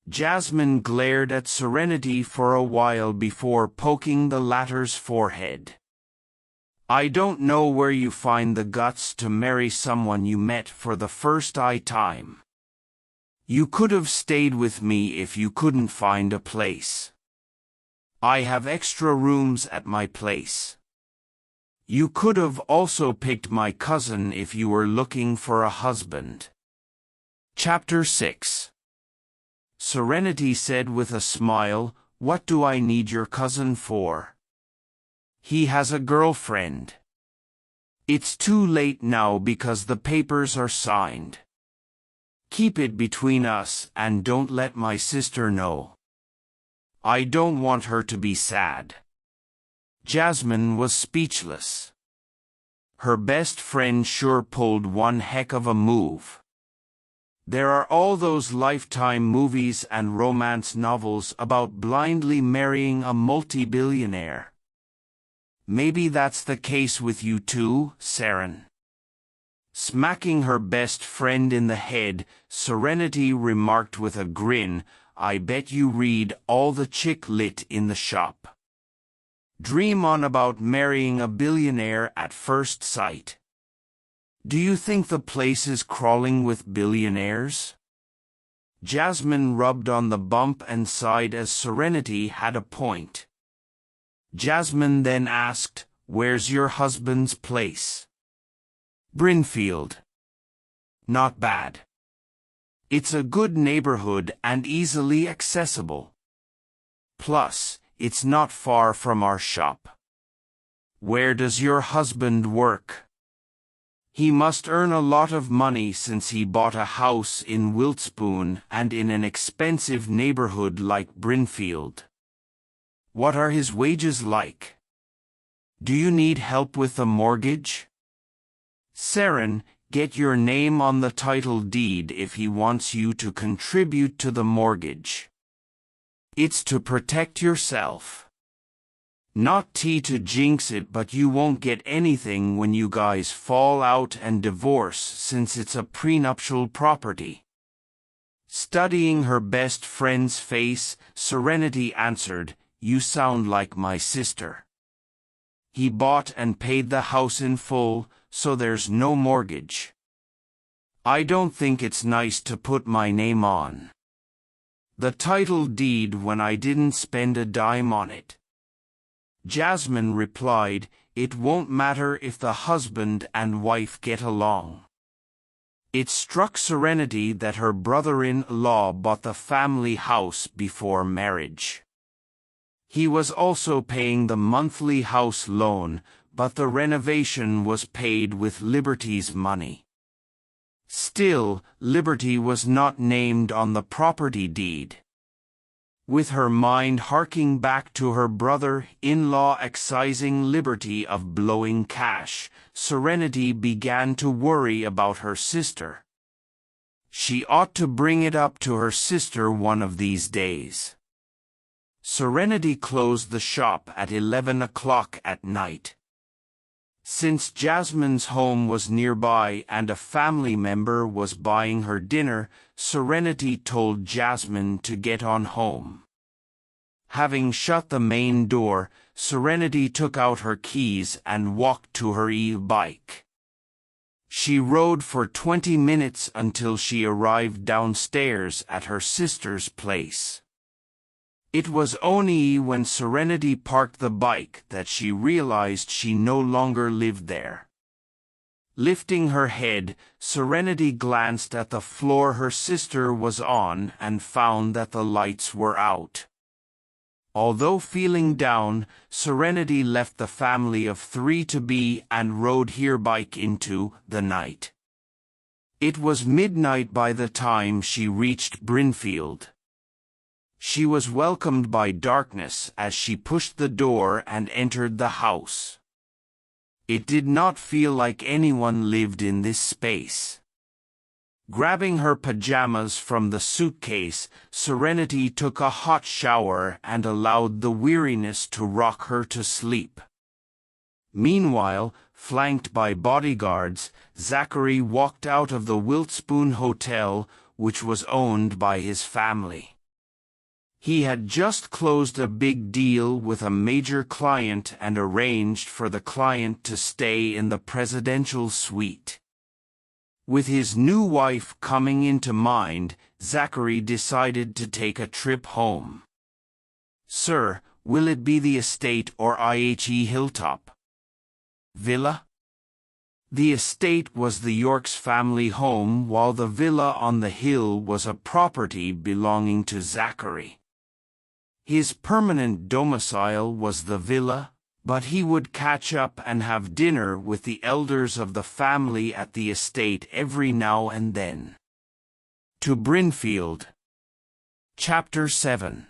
B: Jasmine glared at Serenity for a while before poking the latter's forehead. "I don't know where you find the guts to marry someone you met for the first time. You could have stayed with me if you couldn't find a place. I have extra rooms at my place. You could have also picked my cousin if you were looking for a husband." Chapter 6. Serenity said with a smile, "What do I need your cousin for? He has a girlfriend. It's too late now because the papers are signed. Keep it between us and don't let my sister know. I don't want her to be sad." Jasmine was speechless. Her best friend sure pulled one heck of a move. There are all those Lifetime movies and romance novels about blindly marrying a multi-billionaire. Maybe that's the case with you too, Saren. Smacking her best friend in the head, Serenity remarked with a grin, "I bet you read all the chick lit in the shop. Dream on about marrying a billionaire at first sight. Do you think the place is crawling with billionaires?" Jasmine rubbed on the bump and sighed as Serenity had a point. Jasmine then asked, "Where's your husband's place?" "Brinfield." "Not bad. It's a good neighborhood and easily accessible. Plus, it's not far from our shop." "Where does your husband work?" "He must earn a lot of money since he bought a house in Wiltspoon and in an expensive neighborhood like Brinfield." What are his wages like? Do you need help with the mortgage? Saren, get your name on the title deed if he wants you to contribute to the mortgage. It's to protect yourself. Not to jinx it, but you won't get anything when you guys fall out and divorce since it's a prenuptial property. Studying her best friend's face, Serenity answered, "You sound like my sister. He bought and paid the house in full, so there's no mortgage. I don't think it's nice to put my name on the title deed when I didn't spend a dime on it." Jasmine replied, "It won't matter if the husband and wife get along." It struck Serenity that her brother-in-law bought the family house before marriage. He was also paying the monthly house loan, but the renovation was paid with Liberty's money. Still, Liberty was not named on the property deed. With her mind harking back to her brother-in-law excising Liberty of blowing cash, Serenity began to worry about her sister. She ought to bring it up to her sister one of these days. Serenity closed the shop at 11 o'clock at night. Since Jasmine's home was nearby and a family member was buying her dinner, Serenity told Jasmine to get on home. Having shut the main door, Serenity took out her keys and walked to her e-bike. She rode for 20 minutes until she arrived downstairs at her sister's place. It was only when Serenity parked the bike that she realized she no longer lived there. Lifting her head, Serenity glanced at the floor her sister was on and found that the lights were out. Although feeling down, Serenity left the family of 3 to be and rode her bike into the night. It was midnight by the time she reached Brinfield. She was welcomed by darkness as she pushed the door and entered the house. It did not feel like anyone lived in this space. Grabbing her pajamas from the suitcase, Serenity took a hot shower and allowed the weariness to rock her to sleep. Meanwhile, flanked by bodyguards, Zachary walked out of the Wiltspoon Hotel, which was owned by his family. He had just closed a big deal with a major client and arranged for the client to stay in the presidential suite. With his new wife coming into mind, Zachary decided to take a trip home. "Sir, will it be the estate or IHE Hilltop Villa?" The estate was the York's family home, while the villa on the hill was a property belonging to Zachary. His permanent domicile was the villa, but he would catch up and have dinner with the elders of the family at the estate every now and then. To Brinfield. Chapter 7.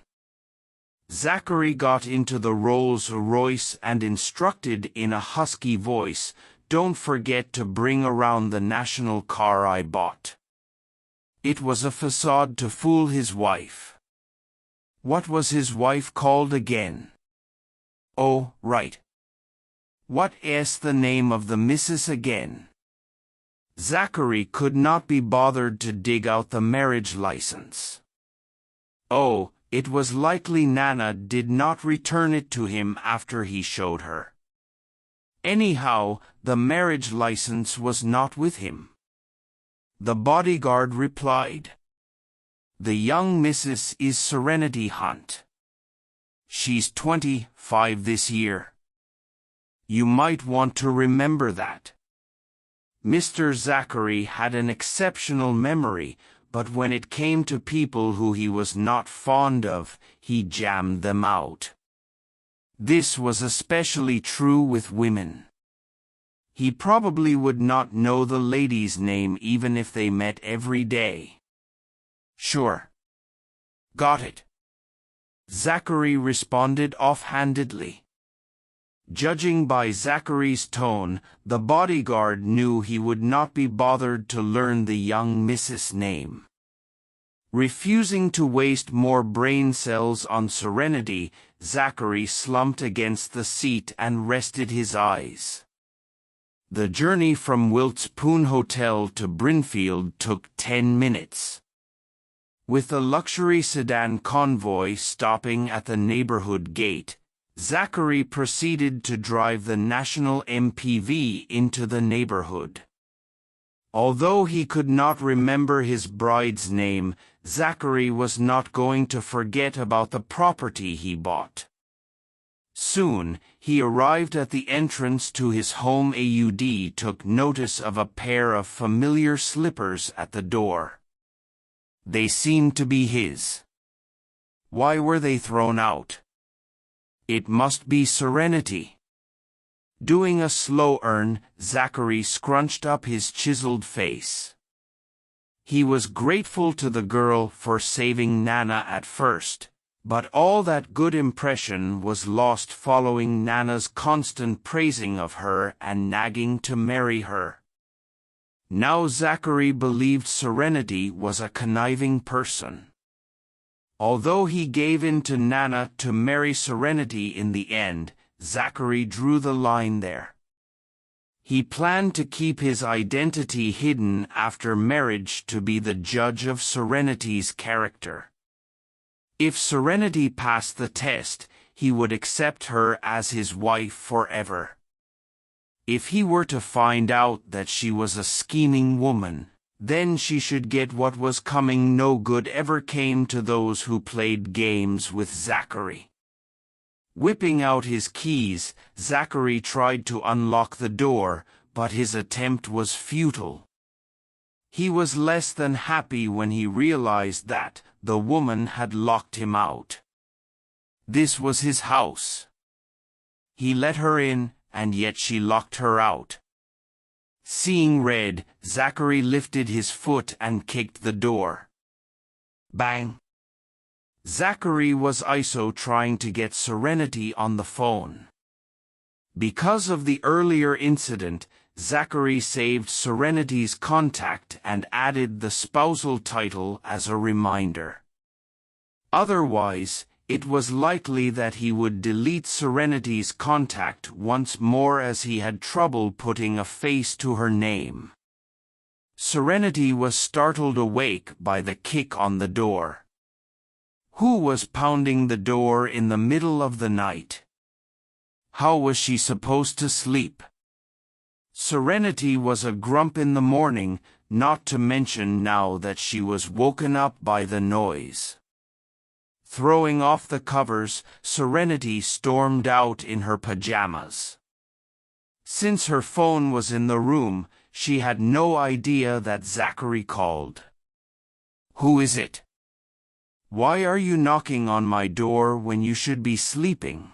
B: Zachary got into the Rolls-Royce and instructed in a husky voice, "Don't forget to bring around the national car I bought." It was a facade to fool his wife. What was his wife called again? Oh, right. What is the name of the missus again? Zachary could not be bothered to dig out the marriage license. Oh, it was likely Nana did not return it to him after he showed her. Anyhow, the marriage license was not with him. The bodyguard replied, "The young missus is Serenity Hunt. She's 25 this year. You might want to remember that." Mr. Zachary had an exceptional memory, but when it came to people who he was not fond of, he jammed them out. This was especially true with women. He probably would not know the lady's name even if they met every day. "Sure. Got it. Zachary responded offhandedly. Judging by Zachary's tone, the bodyguard knew he would not be bothered to learn the young Mrs.'s name. Refusing to waste more brain cells on Serenity, Zachary slumped against the seat and rested his eyes. The journey from Wilt's Poon Hotel to Brinfield took 10 minutes. With the luxury sedan convoy stopping at the neighborhood gate, Zachary proceeded to drive the national MPV into the neighborhood. Although he could not remember his bride's name, Zachary was not going to forget about the property he bought. Soon, he arrived at the entrance to his home. Aud took notice of a pair of familiar slippers at the door. They seemed to be his. Why were they thrown out? It must be Serenity. Doing a slow turn, Zachary scrunched up his chiseled face. He was grateful to the girl for saving Nana at first, but all that good impression was lost following Nana's constant praising of her and nagging to marry her. Now Zachary believed Serenity was a conniving person. Although he gave in to Nana to marry Serenity in the end, Zachary drew the line there. He planned to keep his identity hidden after marriage to be the judge of Serenity's character. If Serenity passed the test, he would accept her as his wife forever. If he were to find out that she was a scheming woman, then she should get what was coming. No good ever came to those who played games with Zachary. Whipping out his keys, Zachary tried to unlock the door, but his attempt was futile. He was less than happy when he realized that the woman had locked him out. This was his house. He let her in, and yet she locked her out. Seeing red, Zachary lifted his foot and kicked the door. Bang! Zachary was also trying to get Serenity on the phone. Because of the earlier incident, Zachary saved Serenity's contact and added the spousal title as a reminder. Otherwise, it was likely that he would delete Serenity's contact once more, as he had trouble putting a face to her name. Serenity was startled awake by the kick on the door. Who was pounding the door in the middle of the night? How was she supposed to sleep? Serenity was a grump in the morning, not to mention now that she was woken up by the noise. Throwing off the covers, Serenity stormed out in her pajamas. Since her phone was in the room, she had no idea that Zachary called. "Who is it? Why are you knocking on my door when you should be sleeping?"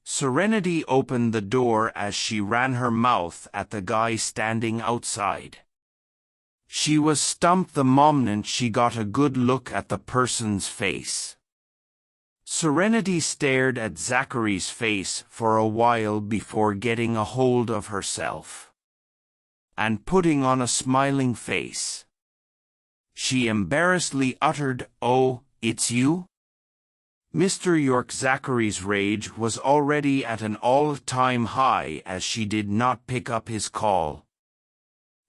B: Serenity opened the door as she ran her mouth at the guy standing outside. She was stumped the moment she got a good look at the person's face. Serenity stared at Zachary's face for a while before getting a hold of herself and putting on a smiling face. She embarrassedly uttered, "Oh, it's you?" Mr. York. Zachary's rage was already at an all-time high as she did not pick up his call.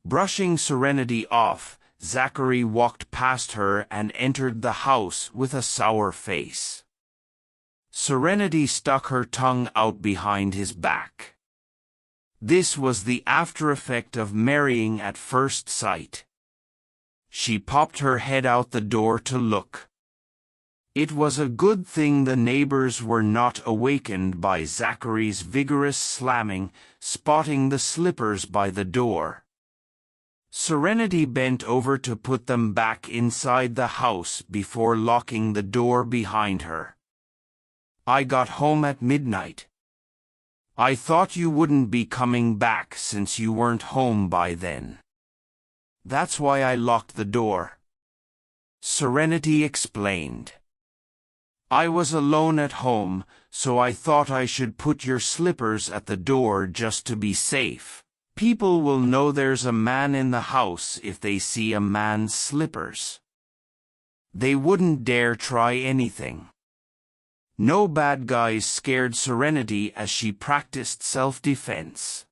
B: Brushing Serenity off, Zachary walked past her and entered the house with a sour face. Serenity stuck her tongue out behind his back. This was the after-effect of marrying at first sight. She popped her head out the door to look. It was a good thing the neighbors were not awakened by Zachary's vigorous slamming, spotting the slippers by the door. Serenity bent over to put them back inside the house before locking the door behind her. "I got home at midnight. I thought you wouldn't be coming back since you weren't home by then. That's why I locked the door," Serenity explained. I was alone at home, so I thought I should put your slippers at the door just to be safe. People will know there's a man in the house if they see a man's slippers. They wouldn't dare try anything. No bad guys scared Serenity as she practiced self-defense.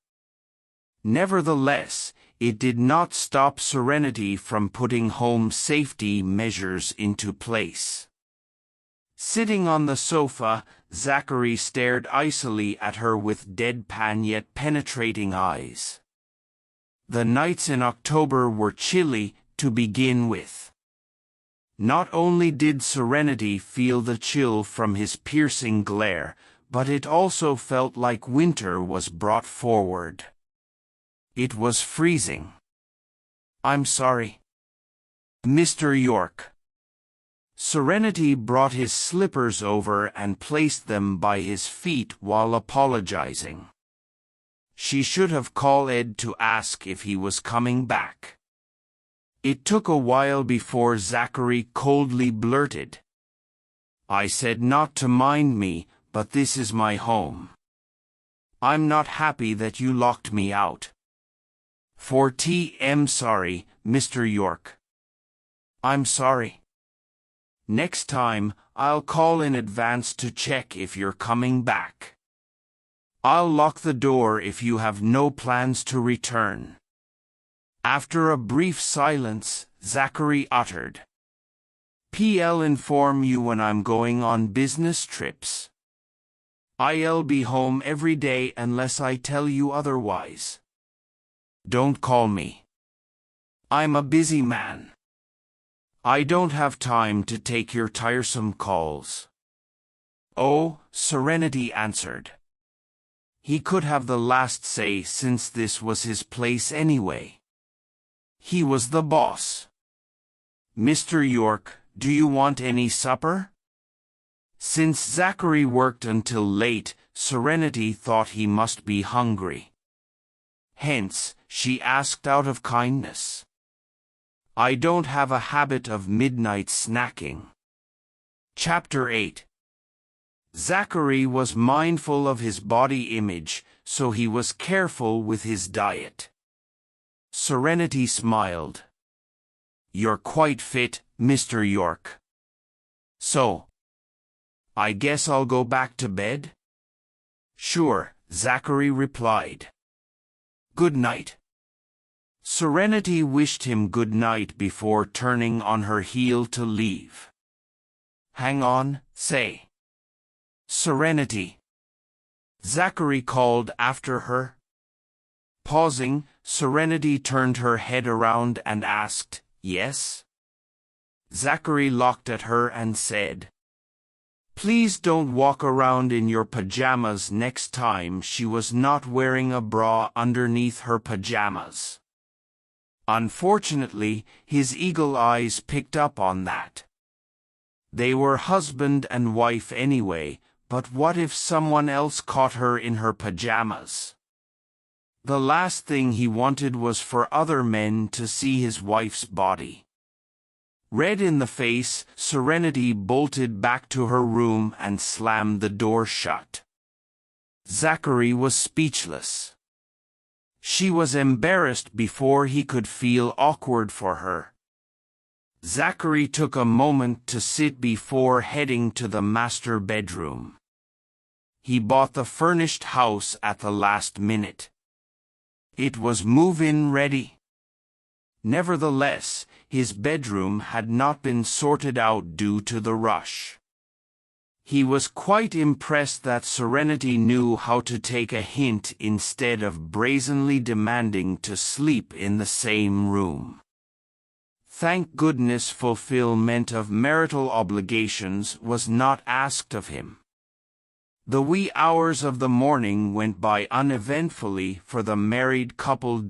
B: Nevertheless, it did not stop Serenity from putting home safety measures into place. Sitting on the sofa, Zachary stared icily at her with deadpan yet penetrating eyes. The nights in October were chilly to begin with. Not only did Serenity feel the chill from his piercing glare, but it also felt like winter was brought forward. It was freezing. "I'm sorry, Mr. York." Serenity brought his slippers over and placed them by his feet while apologizing. She should have called Ed to ask if he was coming back. It took a while before Zachary coldly blurted, "I said not to mind me, but this is my home. I'm not happy that you locked me out." "I'm sorry, Mr. York." "I'm sorry. Next time, I'll call in advance to check if you're coming back. I'll lock the door if you have no plans to return." After a brief silence, Zachary uttered, "I'll inform you when I'm going on business trips. I'll be home every day unless I tell you otherwise. Don't call me. I'm a busy man. I don't have time to take your tiresome calls." "Oh," Serenity answered. He could have the last say since this was his place anyway. He was the boss. "Mr. York, do you want any supper?" Since Zachary worked until late, Serenity thought he must be hungry. Hence, she asked out of kindness. "I don't have a habit of midnight snacking." Chapter 8. Zachary was mindful of his body image, so he was careful with his diet. Serenity smiled. "You're quite fit, Mr. York. So, I guess I'll go back to bed?" "Sure," Zachary replied. "Good night." Serenity wished him good night before turning on her heel to leave. "Hang on, say. Serenity," Zachary called after her. Pausing, Serenity turned her head around and asked, "Yes?" Zachary looked at her and said, "Please don't walk around in your pajamas next time." She was not wearing a bra underneath her pajamas. Unfortunately, his eagle eyes picked up on that. They were husband and wife anyway, but what if someone else caught her in her pajamas? The last thing he wanted was for other men to see his wife's body. Red in the face, Serenity bolted back to her room and slammed the door shut. Zachary was speechless. She was embarrassed before he could feel awkward for her. Zachary took a moment to sit before heading to the master bedroom. He bought the furnished house at the last minute. It was move-in ready. Nevertheless, his bedroom had not been sorted out due to the rush. He was quite impressed that Serenity knew how to take a hint instead of brazenly demanding to sleep in the same room. Thank goodness fulfillment of marital obligations was not asked of him. The wee hours of the morning went by uneventfully for the married couple.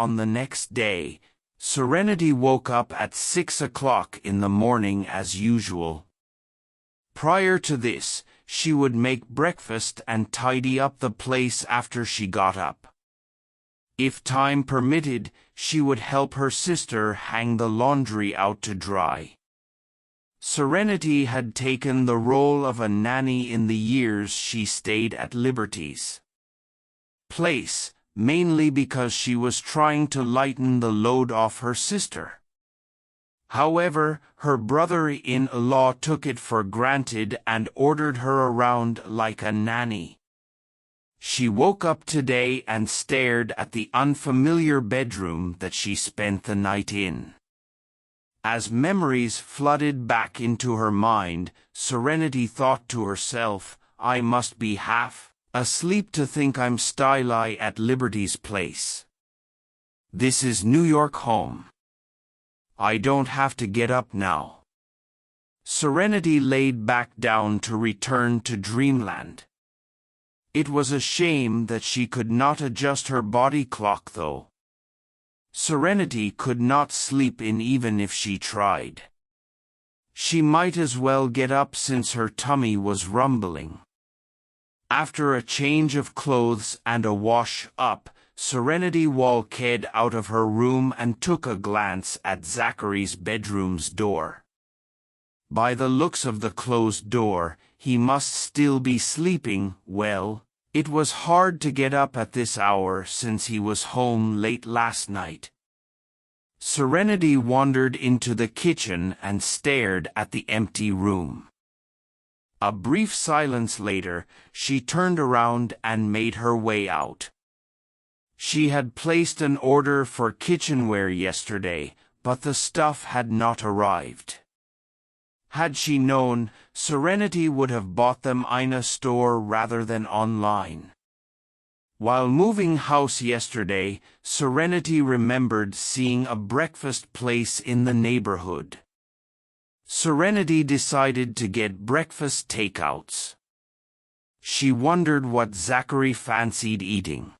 B: On the next day, Serenity woke up at 6 o'clock in the morning as usual. Prior to this, she would make breakfast and tidy up the place after she got up. If time permitted, she would help her sister hang the laundry out to dry. Serenity had taken the role of a nanny in the years she stayed at Liberty's place, mainly because she was trying to lighten the load off her sister. However, her brother-in-law took it for granted and ordered her around like a nanny. She woke up today and stared at the unfamiliar bedroom that she spent the night in. As memories flooded back into her mind, Serenity thought to herself, I must be half asleep to think I'm still at Liberty's place. This is New York home. I don't have to get up now. Serenity laid back down to return to dreamland. It was a shame that she could not adjust her body clock though. Serenity could not sleep in even if she tried. She might as well get up since her tummy was rumbling. After a change of clothes and a wash-up, Serenity walked out of her room and took a glance at Zachary's bedroom's door. By the looks of the closed door, he must still be sleeping well. It was hard to get up at this hour since he was home late last night. Serenity wandered into the kitchen and stared at the empty room. A brief silence later, she turned around and made her way out. She had placed an order for kitchenware yesterday, but the stuff had not arrived. Had she known, Serenity would have bought them in a store rather than online. While moving house yesterday, Serenity remembered seeing a breakfast place in the neighborhood. Serenity decided to get breakfast takeouts. She wondered what Zachary fancied eating.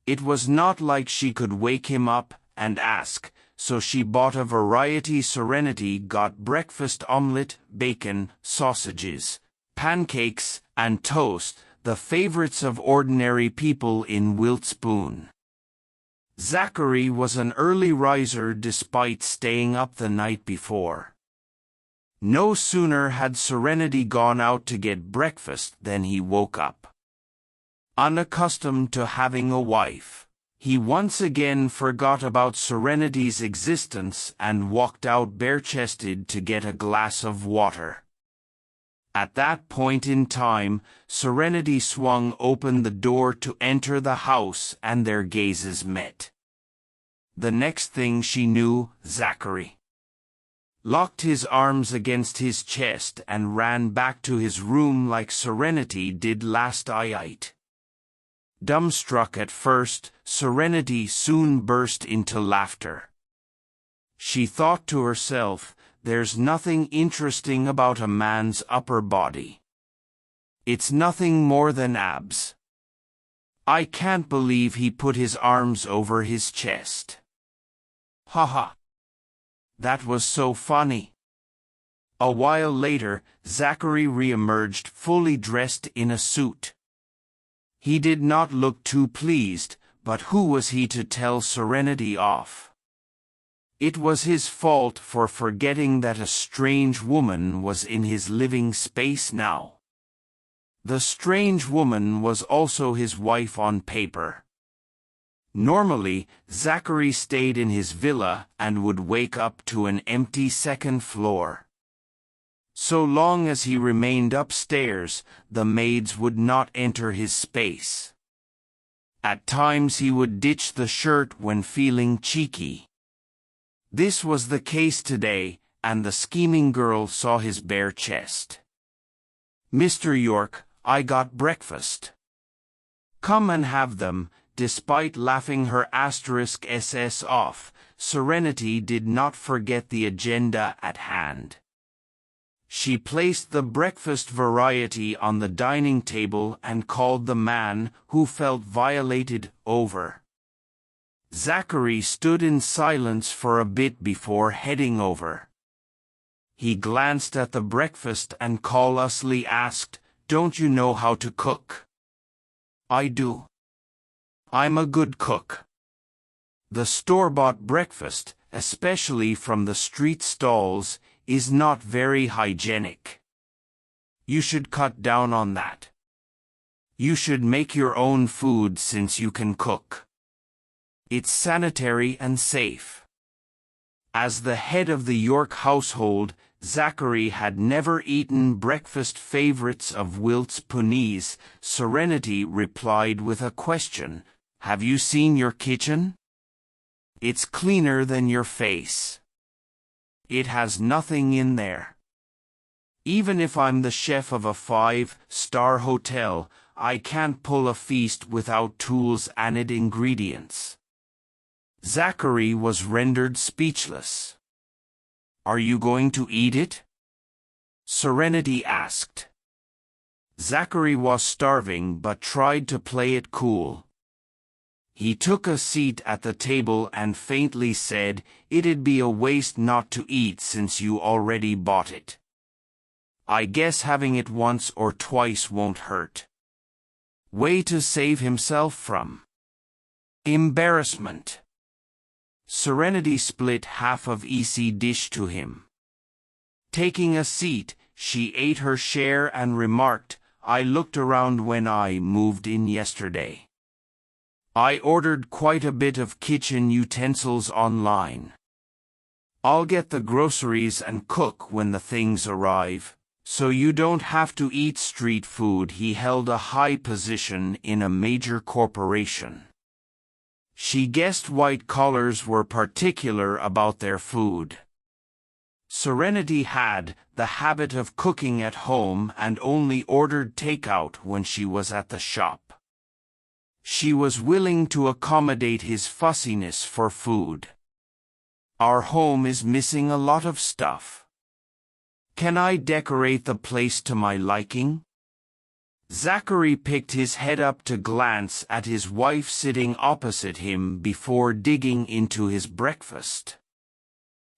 B: It was not like she could wake him up and ask, so she bought a variety. Serenity got breakfast omelette, bacon, sausages, pancakes, and toast, the favorites of ordinary people in Wiltspoon. Zachary was an early riser despite staying up the night before. No sooner had Serenity gone out to get breakfast than he woke up. Unaccustomed to having a wife, he once again forgot about Serenity's existence and walked out bare-chested to get a glass of water. At that point in time, Serenity swung open the door to enter the house and their gazes met. The next thing she knew, Zachary locked his arms against his chest and ran back to his room like Serenity did last night. Dumbstruck at first, Serenity soon burst into laughter. She thought to herself, there's nothing interesting about a man's upper body. It's nothing more than abs. I can't believe he put his arms over his chest. Ha ha. That was so funny. A while later, Zachary re-emerged fully dressed in a suit. He did not look too pleased, but who was he to tell Serenity off? It was his fault for forgetting that a strange woman was in his living space now. The strange woman was also his wife on paper. Normally, Zachary stayed in his villa and would wake up to an empty second floor. So long as he remained upstairs, the maids would not enter his space. At times he would ditch the shirt when feeling cheeky. This was the case today, and the scheming girl saw his bare chest. Mr. York, I got breakfast. Come and have them. Despite laughing her *SS off, Serenity did not forget the agenda at hand. She placed the breakfast variety on the dining table and called the man, who felt violated, over. Zachary stood in silence for a bit before heading over. He glanced at the breakfast and callously asked, "Don't you know how to cook?" "I do. I'm a good cook." The store-bought breakfast, especially from the street stalls, is not very hygienic. You should cut down on that. You should make your own food since you can cook. It's sanitary and safe. As the head of the York household, Zachary had never eaten breakfast favorites of Wilt's ponies. Serenity replied with a question. Have you seen your kitchen? It's cleaner than your face. It has nothing in there. Even if I'm the chef of a 5-star hotel, I can't pull a feast without tools and ingredients. Zachary was rendered speechless. Are you going to eat it? Serenity asked. Zachary was starving but tried to play it cool. He took a seat at the table and faintly said, "It'd be a waste not to eat since you already bought it. I guess having it once or twice won't hurt." Way to save himself from embarrassment. Serenity split half of easy dish to him. Taking a seat, she ate her share and remarked, "I looked around when I moved in yesterday. I ordered quite a bit of kitchen utensils online. I'll get the groceries and cook when the things arrive, so you don't have to eat street food." He held a high position in a major corporation. She guessed white collars were particular about their food. Serenity had the habit of cooking at home and only ordered takeout when she was at the shop. She was willing to accommodate his fussiness for food. "Our home is missing a lot of stuff. Can I decorate the place to my liking?" Zachary picked his head up to glance at his wife sitting opposite him before digging into his breakfast.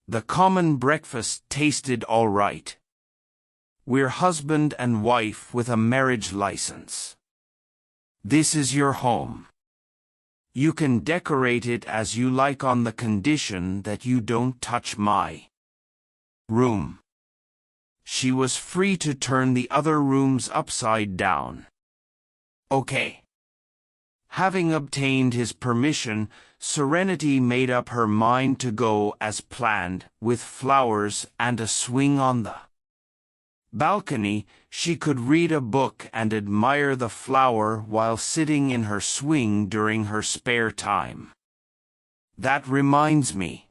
B: The common breakfast tasted all right. "We're husband and wife with a marriage license. This is your home. You can decorate it as you like on the condition that you don't touch my room." She was free to turn the other rooms upside down. Okay. Having obtained his permission, Serenity made up her mind to go as planned, with flowers and a swing on the balcony. She could read a book and admire the flower while sitting in her swing during her spare time. That reminds me.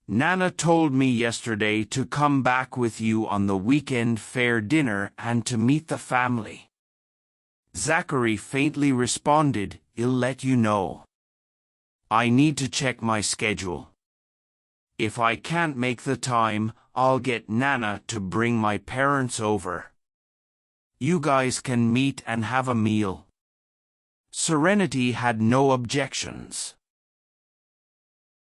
B: Nana told me yesterday to come back with you on the weekend fair dinner and to meet the family. Zachary faintly responded, "I'll let you know. I need to check my schedule. If I can't make the time, I'll get Nana to bring my parents over. You guys can meet and have a meal." Serenity had no objections.